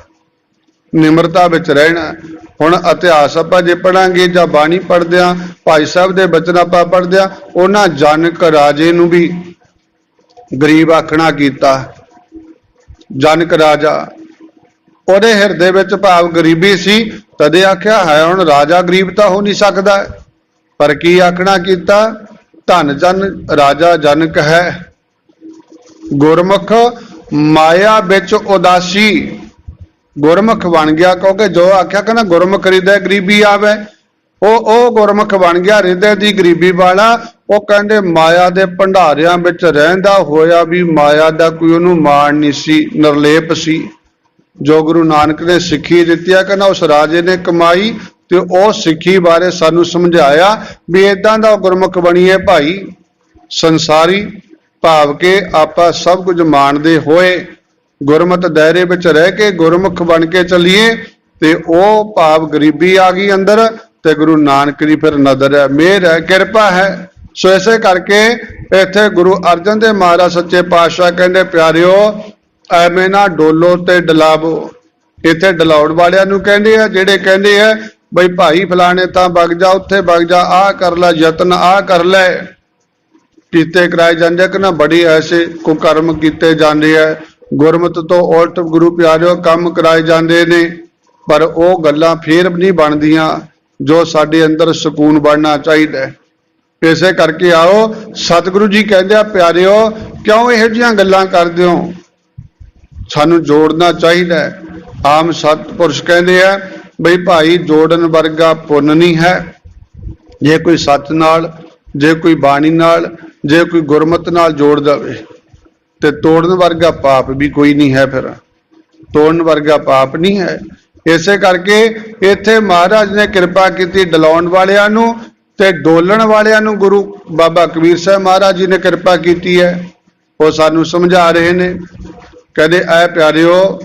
निमरता विच रहना। हुण इतिहास आपां जे पढ़ांगे जां बाणी पढ़दे भाई साहब दे बचन आपां पढ़दे, उन्हां जनक राजे नूं भी गरीब आखना कीता। जनक राजा ਉਹਦੇ ਹਿਰਦੇ ਵਿੱਚ ਭਾਵ ਗਰੀਬੀ ਸੀ, ਤਦੇ ਆਖਿਆ ਹੈ ਹੁਣ ਰਾਜਾ ਗਰੀਬ ਤਾਂ ਹੋ ਨਹੀਂ ਸਕਦਾ। ਪਰ ਕੀ ਆਖਣਾ ਕੀਤਾ, ਧਨ ਜਨ ਰਾਜਾ ਜਨਕ ਹੈ, ਗੁਰਮੁਖ ਮਾਇਆ ਵਿੱਚ ਉਦਾਸੀ। ਗੁਰਮੁਖ ਬਣ ਗਿਆ, ਕਿਉਂਕਿ ਜੋ ਆਖਿਆ ਕਹਿੰਦਾ ਗੁਰਮੁਖ ਹਿਰਦੇ ਗਰੀਬੀ ਆਵੇ, ਉਹ ਗੁਰਮੁਖ ਬਣ ਗਿਆ ਹਿਰਦੇ ਦੀ ਗਰੀਬੀ ਵਾਲਾ। ਉਹ ਕਹਿੰਦੇ ਮਾਇਆ ਦੇ ਭੰਡਾਰਿਆਂ ਵਿੱਚ ਰਹਿੰਦਾ ਹੋਇਆ ਵੀ ਮਾਇਆ ਦਾ ਕੋਈ ਉਹਨੂੰ ਮਾਣ ਨਹੀਂ ਸੀ, ਨਿਰਲੇਪ ਸੀ। ਜੋ ਗੁਰੂ ਨਾਨਕ ਨੇ ਸਿੱਖੀ ਦਿੱਤੀ ਹੈ, ਕਹਿੰਦਾ ਉਸ ਰਾਜੇ ਨੇ ਕਮਾਈ ਤੇ ਉਹ ਸਿੱਖੀ ਬਾਰੇ ਸਾਨੂੰ ਸਮਝਾਇਆ ਵੀ ਏਦਾਂ ਦਾ ਗੁਰਮੁਖ ਬਣੀਏ ਭਾਈ। ਸੰਸਾਰੀ ਭਾਵ ਕੇ ਆਪਾਂ ਸਭ ਕੁਝ ਮਾਣਦੇ ਹੋਏ ਗੁਰਮਤਿ ਦਾਇਰੇ ਵਿੱਚ ਰਹਿ ਕੇ ਗੁਰਮੁਖ ਬਣ ਕੇ ਚੱਲੀਏ, ਤੇ ਉਹ ਭਾਵ ਗਰੀਬੀ ਆ ਗਈ ਅੰਦਰ, ਤੇ ਗੁਰੂ ਨਾਨਕ ਦੀ ਫਿਰ ਨਜ਼ਰ ਹੈ, ਮਿਹਰ ਹੈ, ਕਿਰਪਾ ਹੈ। ਸੋ ਇਸੇ ਕਰਕੇ ਇੱਥੇ ਗੁਰੂ ਅਰਜਨ ਦੇਵ ਮਹਾਰਾਜ ਸੱਚੇ ਪਾਤਸ਼ਾਹ ਕਹਿੰਦੇ ਪਿਆਰਿਓ ਐਵੇਂ ਨਾ ਡੋਲੋ ਤੇ ਡਲਾਵੋ। ਇੱਥੇ ਡਲਾਉਣ ਵਾਲਿਆਂ ਨੂੰ ਕਹਿੰਦੇ ਆ, ਜਿਹੜੇ ਕਹਿੰਦੇ ਆ ਬਈ ਭਾਈ ਫਲਾਣੇ ਤਾਂ ਵਗ ਜਾ, ਉੱਥੇ ਵਗ ਜਾ, ਆਹ ਕਰ ਲੈ ਯਤਨ, ਆਹ ਕਰ ਲੈ, ਕੀਤੇ ਕਰਾਏ ਜਾਂਦੇ ਕਿ ਨਾ ਬੜੀ ਐਸੇ ਕੁਕਰਮ ਕੀਤੇ ਜਾਂਦੇ ਆ, ਗੁਰਮਤਿ ਤੋਂ ਉਲਟ ਗੁਰੂ ਪਿਆਰਿਓ ਕੰਮ ਕਰਾਏ ਜਾਂਦੇ ਨੇ। ਪਰ ਉਹ ਗੱਲਾਂ ਫੇਰ ਵੀ ਨਹੀਂ ਬਣਦੀਆਂ ਜੋ ਸਾਡੇ ਅੰਦਰ ਸਕੂਨ ਬਣਨਾ ਚਾਹੀਦਾ। ਇਸੇ ਕਰਕੇ ਆਓ ਸਤਿਗੁਰੂ ਜੀ ਕਹਿੰਦੇ ਆ ਪਿਆਰਿਓ ਕਿਉਂ ਇਹੋ ਜਿਹੀਆਂ ਗੱਲਾਂ ਕਰਦੇ ਹੋ, ਸਾਨੂੰ ਜੋੜਨਾ ਚਾਹੀਦਾ। ਆਮ ਸਤਿਪੁਰਸ਼ ਕਹਿੰਦੇ ਆ ਬਈ ਭਾਈ ਜੋੜਨ ਵਰਗਾ ਪੁੰਨ ਨਹੀਂ ਹੈ। ਜੇ ਕੋਈ ਸੱਚ ਨਾਲ, ਜੇ ਕੋਈ ਬਾਣੀ ਨਾਲ, ਜੇ ਕੋਈ ਗੁਰਮਤਿ ਨਾਲ ਜੋੜ ਦੇਵੇ ਤੇ ਤੋੜਨ ਵਰਗਾ ਪਾਪ ਵੀ ਕੋਈ ਨਹੀਂ ਹੈ, ਫਿਰ ਤੋੜਨ ਵਰਗਾ ਪਾਪ ਨਹੀਂ ਹੈ। ਇਸੇ ਕਰਕੇ ਇੱਥੇ ਮਹਾਰਾਜ ਨੇ ਕਿਰਪਾ ਕੀਤੀ ਡਲਾਉਣ ਵਾਲਿਆਂ ਨੂੰ ਤੇ ਡੋਲਣ ਵਾਲਿਆਂ ਨੂੰ। ਗੁਰੂ ਬਾਬਾ ਕਬੀਰ ਸਾਹਿਬ ਮਹਾਰਾਜ ਜੀ ਨੇ ਕਿਰਪਾ ਕੀਤੀ ਹੈ, ਉਹ ਸਾਨੂੰ ਸਮਝਾ ਰਹੇ ਨੇ। ਕਹਿੰਦੇ ਐ ਪਿਆਰਿਓ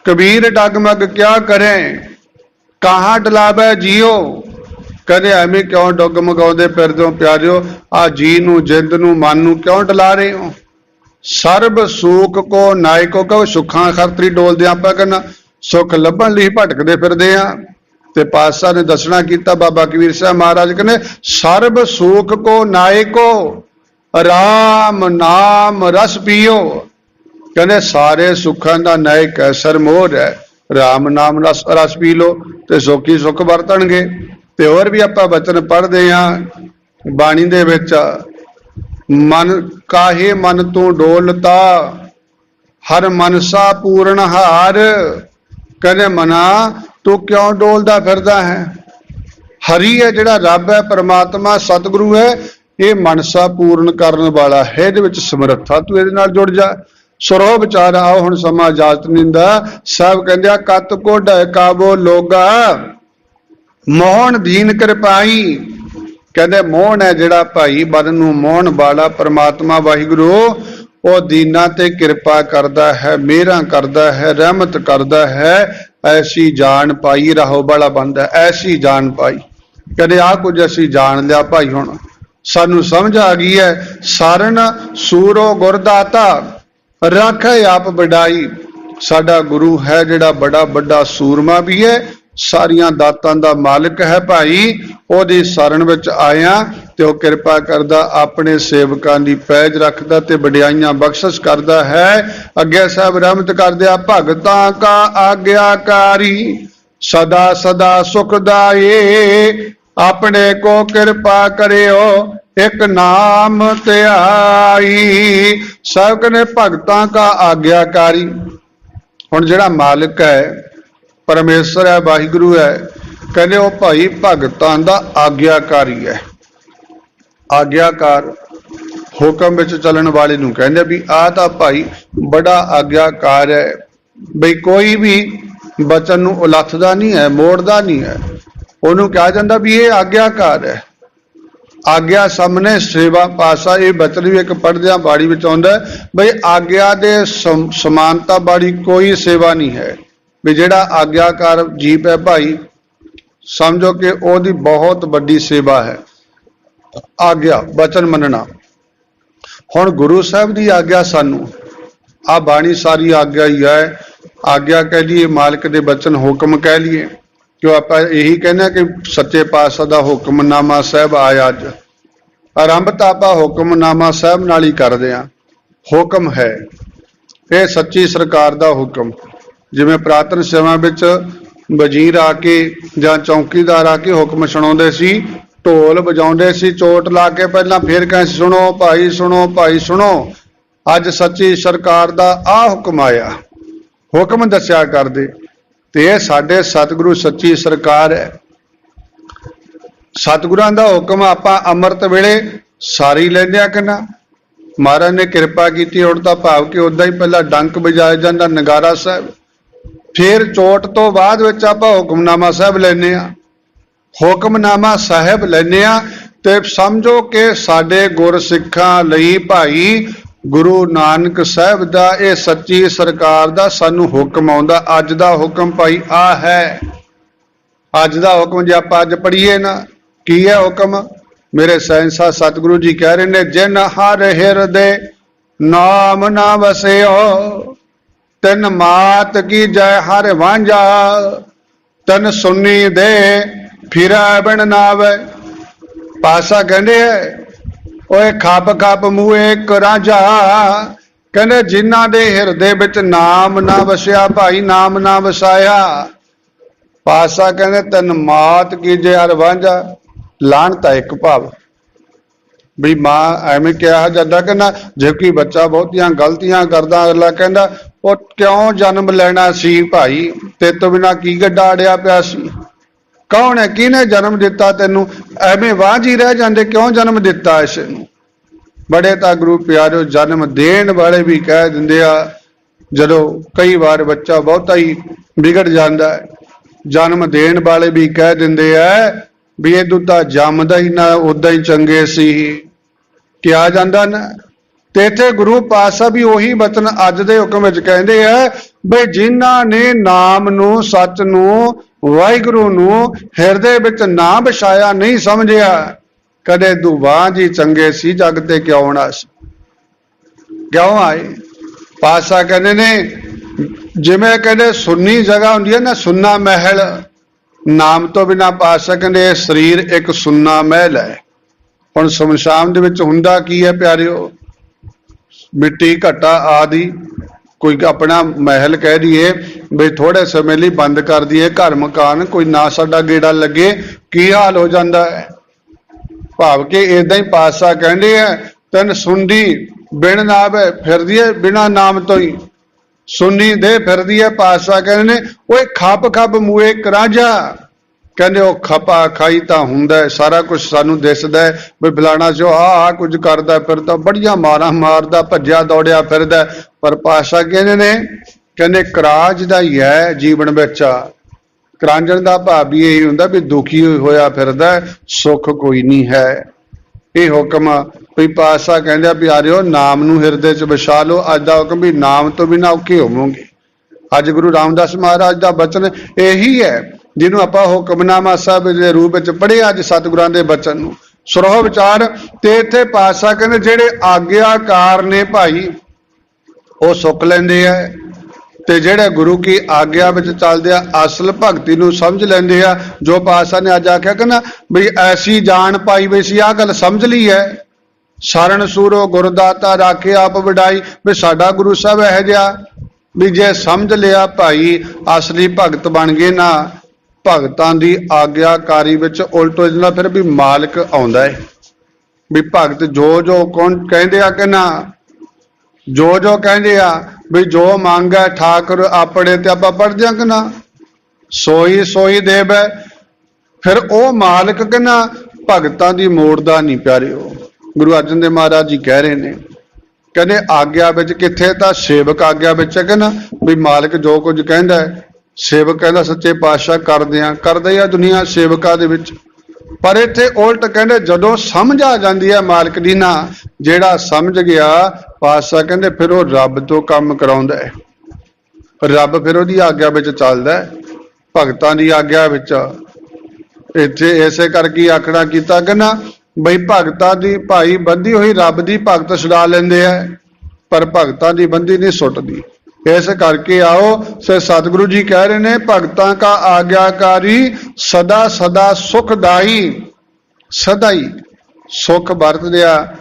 ਕਬੀਰ ਡਗਮਗ ਕਿਆ ਕਰੇ, ਕਹਾਂ ਡਲਾਵੇ ਜੀਓ। ਕਹਿੰਦੇ ਐਵੇਂ ਕਿਉਂ ਡਗਮਗਾਉਂਦੇ ਫਿਰਦੇ ਹੋ ਪਿਆਰਿਓ, ਆ ਜੀ ਨੂੰ, ਜਿੰਦ ਨੂੰ, ਮਨ ਨੂੰ ਕਿਉਂ ਡਲਾ ਰਹੇ ਹੋ। ਸਰਬ ਸੁਖ ਕੋ ਨਾਇਕੋ, ਕਹੋ ਸੁੱਖਾਂ ਖਾਤਰੀ ਡੋਲਦੇ ਆਪਾਂ, ਕਹਿੰਦਾ ਸੁੱਖ ਲੱਭਣ ਲਈ ਭਟਕਦੇ ਫਿਰਦੇ ਆ। ਤੇ ਪਾਤਸ਼ਾਹ ਨੇ ਦੱਸਣਾ ਕੀਤਾ ਬਾਬਾ ਕਬੀਰ ਸਾਹਿਬ ਮਹਾਰਾਜ ਕਹਿੰਦੇ ਸਰਬ ਸੁਖ ਕੋ ਨਾਇਕੋ ਰਾਮ ਨਾਮ ਰਸ ਪੀਓ। ਕਹਿੰਦੇ ਸਾਰੇ ਸੁੱਖਾਂ ਦਾ ਨਾਇਕ ਹੈ, ਸਰਮੋਰ ਹੈ, ਰਾਮ ਨਾਮ ਰਸ ਪੀ ਲੋ ਤੇ ਸੁੱਖੀ ਸੁੱਖ ਵਰਤਣਗੇ। ਤੇ ਹੋਰ ਵੀ ਆਪਾਂ ਬਚਨ ਪੜ੍ਹਦੇ ਹਾਂ ਬਾਣੀ ਦੇ ਵਿੱਚ, ਮਨ ਕਾਹੇ ਮਨ ਤੂੰ ਡੋਲਤਾ ਹਰ ਮਨਸਾ ਪੂਰਨ ਹਾਰ। ਕਹਿੰਦੇ ਮਨਾ ਤੂੰ ਕਿਉਂ ਡੋਲਦਾ ਫਿਰਦਾ ਹੈ, ਹਰੀ ਹੈ ਜਿਹੜਾ ਰੱਬ ਹੈ, ਪਰਮਾਤਮਾ ਸਤਿਗੁਰੂ ਹੈ, ਇਹ ਮਨਸਾ ਪੂਰਨ ਕਰਨ ਵਾਲਾ ਹੈ, ਇਹਦੇ ਵਿੱਚ ਸਮਰੱਥਾ, ਤੂੰ ਇਹਦੇ ਨਾਲ ਜੁੜ ਜਾ। ਸਰੋ ਵਿਚਾਰ ਆਓ ਹੁਣ ਸਮਾਂ ਇਜਾਜ਼ਤ ਨਿੰਦਾ। ਸਭ ਕਹਿੰਦੇ ਆ ਕਤ ਕੋ ਢਕਾਵੋ ਲੋਗਾ ਮੋਹਨ ਦੀਨ ਕਿਰਪਾਈ। ਕਹਿੰਦੇ ਮੋਹਨ ਹੈ ਜਿਹੜਾ ਭਾਈ ਮਨ ਨੂੰ ਮੋਹਨ ਵਾਲਾ ਪਰਮਾਤਮਾ ਵਾਹਿਗੁਰੂ, ਉਹ ਦੀਨਾਂ ਤੇ ਕਿਰਪਾ ਕਰਦਾ ਹੈ, ਮਿਹਰਾਂ ਕਰਦਾ ਹੈ, ਰਹਿਮਤ ਕਰਦਾ ਹੈ। ਐਸੀ ਜਾਣ ਪਾਈ ਰਾਹੋ ਵਾਲਾ ਬੰਦਾ, ਐਸੀ ਜਾਣ ਪਾਈ। ਕਹਿੰਦੇ ਆਹ ਕੁਝ ਅਸੀਂ ਜਾਣ ਲਿਆ ਭਾਈ, ਹੁਣ ਸਾਨੂੰ ਸਮਝ ਆ ਗਈ ਹੈ। ਸਾਰਨ ਸੂਰੋ ਗੁਰਦਾਤਾ ਰੱਖੇ ਆਪ ਵਡਾਈ। ਸਾਡਾ ਗੁਰੂ ਹੈ ਜਿਹੜਾ ਬੜਾ ਵੱਡਾ ਸੂਰਮਾ ਵੀ ਹੈ, ਸਾਰੀਆਂ ਦਾਤਾਂ ਦਾ ਮਾਲਕ ਹੈ ਭਾਈ। ਉਹਦੀ ਸ਼ਰਨ ਵਿੱਚ ਆਇਆ ਤੇ ਉਹ ਕਿਰਪਾ ਕਰਦਾ, ਆਪਣੇ ਸੇਵਕਾਂ ਦੀ ਪੈਜ ਰੱਖਦਾ ਤੇ ਵਡਿਆਈਆਂ ਬਖਸ਼ਿਸ਼ ਕਰਦਾ ਹੈ। ਅੱਗੇ ਸਾਹਿਬ ਰਹਿਮਤ ਕਰਦੇ ਆ ਭਗਤਾਂ ਕਾ ਆਗਿਆਕਾਰੀ ਸਦਾ ਸਦਾ ਸੁਖਦਾਏ। ਆਪਣੇ ਕੋ ਕਿਰਪਾ ਕਰਿਓ ਇੱਕ ਨਾਮ ਧਿਆਈ। ਸਭ ਕਹਿੰਦੇ ਭਗਤਾਂ ਕਾ ਆਗਿਆਕਾਰੀ। ਹੁਣ ਜਿਹੜਾ ਮਾਲਕ ਹੈ ਪਰਮੇਸ਼ਰ ਹੈ, ਵਾਹਿਗੁਰੂ ਹੈ, ਕਹਿੰਦੇ ਉਹ ਭਾਈ ਭਗਤਾਂ ਦਾ ਆਗਿਆਕਾਰੀ ਹੈ। ਆਗਿਆਕਾਰ ਹੁਕਮ ਵਿੱਚ ਚੱਲਣ ਵਾਲੇ ਨੂੰ ਕਹਿੰਦੇ ਵੀ ਆਹ ਤਾਂ ਭਾਈ ਬੜਾ ਆਗਿਆਕਾਰ ਹੈ, ਬਈ ਕੋਈ ਵੀ ਬਚਨ ਨੂੰ ਉਲੱਥਦਾ ਨਹੀਂ ਹੈ, ਮੋੜਦਾ ਨਹੀਂ ਹੈ, ਉਹਨੂੰ ਕਿਹਾ ਜਾਂਦਾ ਵੀ ਇਹ ਆਗਿਆਕਾਰ ਹੈ। ਆਗਿਆ ਸਾਹਮਣੇ ਸੇਵਾ ਪਾਸਾ, ਇਹ ਬਚਨ ਵੀ ਇੱਕ ਪੜ੍ਹਦਿਆਂ ਬਾਣੀ ਵਿੱਚ ਆਉਂਦਾ ਬਈ ਆਗਿਆ ਦੇ ਸਮਾਨਤਾ ਬਾੜੀ ਕੋਈ ਸੇਵਾ ਨਹੀਂ ਹੈ। ਵੀ ਜਿਹੜਾ ਆਗਿਆਕਾਰ ਜੀਵ ਹੈ ਭਾਈ, ਸਮਝੋ ਕਿ ਉਹਦੀ ਬਹੁਤ ਵੱਡੀ ਸੇਵਾ ਹੈ, ਆਗਿਆ ਬਚਨ ਮੰਨਣਾ। ਹੁਣ ਗੁਰੂ ਸਾਹਿਬ ਦੀ ਆਗਿਆ ਸਾਨੂੰ, ਆ ਬਾਣੀ ਸਾਰੀ ਆਗਿਆ ਹੀ ਹੈ। ਆਗਿਆ ਕਹਿ ਲਈਏ, ਮਾਲਕ ਦੇ ਬਚਨ ਹੁਕਮ ਕਹਿ ਲਈਏ, ਕਿਉਂ ਆਪਾਂ ਇਹੀ ਕਹਿੰਦੇ ਕਿ ਸੱਚੇ ਪਾਤਸ਼ਾਹ ਦਾ ਹੁਕਮਨਾਮਾ ਸਾਹਿਬ ਆਇਆ। ਅੱਜ ਆਰੰਭ ਤਾਂ ਆਪਾਂ ਹੁਕਮਨਾਮਾ ਸਾਹਿਬ ਨਾਲ ਹੀ ਕਰਦੇ ਹਾਂ। ਹੁਕਮ ਹੈ ਇਹ ਸੱਚੀ ਸਰਕਾਰ ਦਾ ਹੁਕਮ, जिवें पुरातन सਮਾं विच वजीर आके जां चौकीदार आके हुक्म सुणाउंदे सी, ढोल वजाउंदे सी, चोट ला के पहलां फिर कहें सुनो भाई सुनो भाई सुनो। अज सच्ची सरकार दा आ हुक्म आया, हुक्म दस्या करदे ते इह साडे सतगुरु सच्ची सरकार है। सतगुरां दा हुक्म आपां अमृत वेले सारी लैंदे आ कि ना। महाराज ने किरपा की उड़ तां भाव कि उदां ही पहला डंक बजाया जांदा नगारा साहब, फिर चोट तो बाद विच आपां हुक्मनामा साहब लैने आ। हुक्मनामा साहब लैने आ ते समझो कि साडे गुर सिखां लई भाई गुरु नानक साहब दा ये सच्ची सरकार दा सानू हुक्म आउंदा। अज दा हुक्म भाई आ है, अज दा हुक्म जे आपां अज पढ़ीए ना की है हुक्म। मेरे सैंसा सतगुरु जी कह रहे ने, जिन हर हिरदे नाम ना वसियो तिन मात की जय हर वांझा, तन सुनी दे फिरै बिन नावे। पासा कहते है ओए खप खप मूहे एक रांझा, कहते जिन्हां दे हिरदे विच नाम ना वसिया भाई, नाम ना वसाया। पासा कहते तन मात की जय हर वांझा, लानता एक भाव भी मां एवें कहा जाता कहना जे कोई बच्चा बहुतियां गलतियां करदा अगला कहता वो क्यों जन्म लेना सी भाई, ते तो बिना की गड्ढा अड़िया पिया सी, कौन है किने जन्म दिता तेनू, एवें वांझ ही रह जांदे क्यों जन्म दिता इस नूं। बड़े तां गुरु प्यारे जन्म देण वाले भी कह दिंदे आ, जदों कई बार बच्चा बहुता ही बिगड़ जाता है, जन्म देण वाले भी कह दिंदे आ भी ये तां जमदा ही ना उदा ही चंगे सी, क्या जांदा ना। ते इत्थे गुरु पातशाह भी उही बचन अज दे हुक्म विच कहंदे आ बई जिन्हां ने नाम नूं सच नूं वाहिगुरू नूं हिरदे विच ना बछाया नहीं समझिया, कदे दुबां जी चंगे सी जग ते क्यों आउणा सी, क्यों आए। पातशाह कहंदे ने जिवें कहंदे सुन्नी जगह हुंदी है ना, सुन्ना महल, नाम तो बिना पातशाह कहंदे शरीर एक सुन्ना महल है। हुण शमशान दे विच हुंदा की है प्यारिओ, मिट्टी घटा आदि कोई अपना महल कह दिए बई थोड़े समय लिए बंद कर दिए घर मकान, कोई ना साडा गेड़ा लगे की हाल हो जाता है। भाव के इदां ही पातशाह कहंदे आ तन सुनदी बिन नावे फिरदी है, बिना नाम तो ही सुनी दे फिरदी है। पातशाह कहंदे ने ओए खप खप मूहे करांझा, कहंदे ओ खपा खाई तां हुंदा है, सारा कुछ सानू दिसदा है बई फलाना जो आ कुछ करदा फिरदा, बड़ियां मारां मारदा भज्जिया दौड़िया फिरदा, पर पातशाह कहंदे ने कहंदे कराज दा ही है जीवन विच। करांजण दा भाव भी यही हुंदा भी दुखी होया फिरदा, सुख कोई नहीं है। ये हुक्म भी पातशाह कहंदे प्यारिओ नाम नूं हिरदे च वछा लो। अज दा हुक्म भी नाम तो बिना औखे होवोगे। अज गुरु रामदास महाराज दा बचन यही है जिन्हों आपां हुक्मनामा साहब दे रूप विच पढ़े, अज सतगुरां दे बचन नूं सुरहो विचार। ते इत्थे पातशाह कहंदे जिहड़े आग्याकार ने भाई वो सुख लैंदे है, ते जिहड़े गुरु की आग्या विच चलदे आ असल भगती नूं समझ लैंदे आ। जो पातशाह ने अज आख्या कि ना भी ऐसी जान पाई वी सी, आ गल समझ ली है। सरन सूरो गुरदाता राखे आप वडाई, भी साडा गुरु साहब इहो जिहा भी जे समझ लिया भाई असली भगत बन गए ना, भगतां दी आग्याकारी विच उल्ट हो जांदा, फिर भी मालिक आउंदा है भी भगत जो जो कौन कहंदे आ कि ना, जो जो कहंदे आ भी जो मंगे ठाकुर अपने ते आपां पढ़दे आ कि ना, सोई सोई देवै। फिर ओ मालिक कि ना भगतां दी मोड़दा नहीं प्यारिओ। गुरु अर्जन देव महाराज जी कह रहे ने कहंदे आग्या विच किथे तां सेवक आग्या विच है कि ना, भी मालिक जो कुछ कहंदा है सेवक कहंदा सच्चे पातशाह करदे आ दुनिया सेवका दे विच। पर इत्थे उल्ट कहंदे जदों समझ आ जांदी है मालिक दी ना, जेड़ा समझ गया पातशाह कहंदे फिर वो रब तो काम कराउंदा है, रब फिर ओहदी आग्या विच चलदा है, भगतां दी आग्या विच। इत्थे इसे करके आखड़ा कीता कि ना बई भगतां दी भाई बंधी हुई रब दी भगत छुड़ा लैंदे है, पर भगतां दी बंधी नहीं सुटदी। इस करके आओ से सतगुरु जी कह रहे ने भगतां का आज्ञाकारी सदा सदा सुखदाई, सदा ही सुख बरत दिया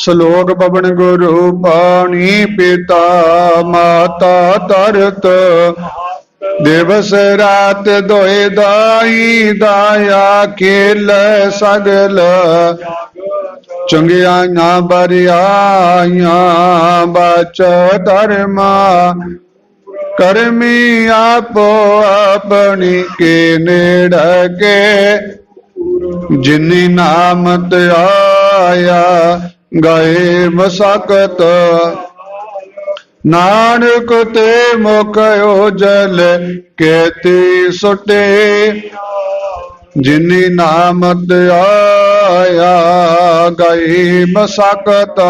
ਸ਼ਲੋਕ ਪਵਨ ਗੁਰੂ ਪਾਣੀ ਪਿਤਾ ਮਾਤਾ ਤਰਤ ਦਿਵਸ ਰਾਤ ਦੋਇ ਦਾਈ ਦਾਇਆ ਖੇਲ ਸਗਲ ਚੰਗਿਆਈਆਂ ਬਰਿਆਈਆਂ ਬਚ ਧਰਮਾ ਕਰਮੀ ਆਪੋ ਆਪਣੀ ਕੇ ਨੇੜ ਕੇ ਜਿਨੀ ਨਾਮਤ ਆਇਆ ਗਏ ਮਸਕਤ ਨਾਨਕ ਤੇ ਮੁਖ ਉਜਲ ਕੇਤੀ ਸੁਟੇ ਜਿਨੀ ਨਾਮਤ ਆਇਆ ਗਏ ਮਸਕਤ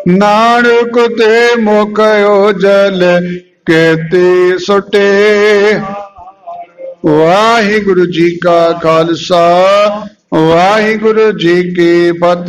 ਨਾਨਕ ਤੇ ਮੁਖ ਉਜਲ ਕੇਤੀ ਸੁਟੇ। ਵਾਹਿਗੁਰੂ ਜੀ ਕਾ ਖਾਲਸਾ ਵਾਹਿਗੁਰੂ ਜੀ ਕੀ ਫਤਿਹ।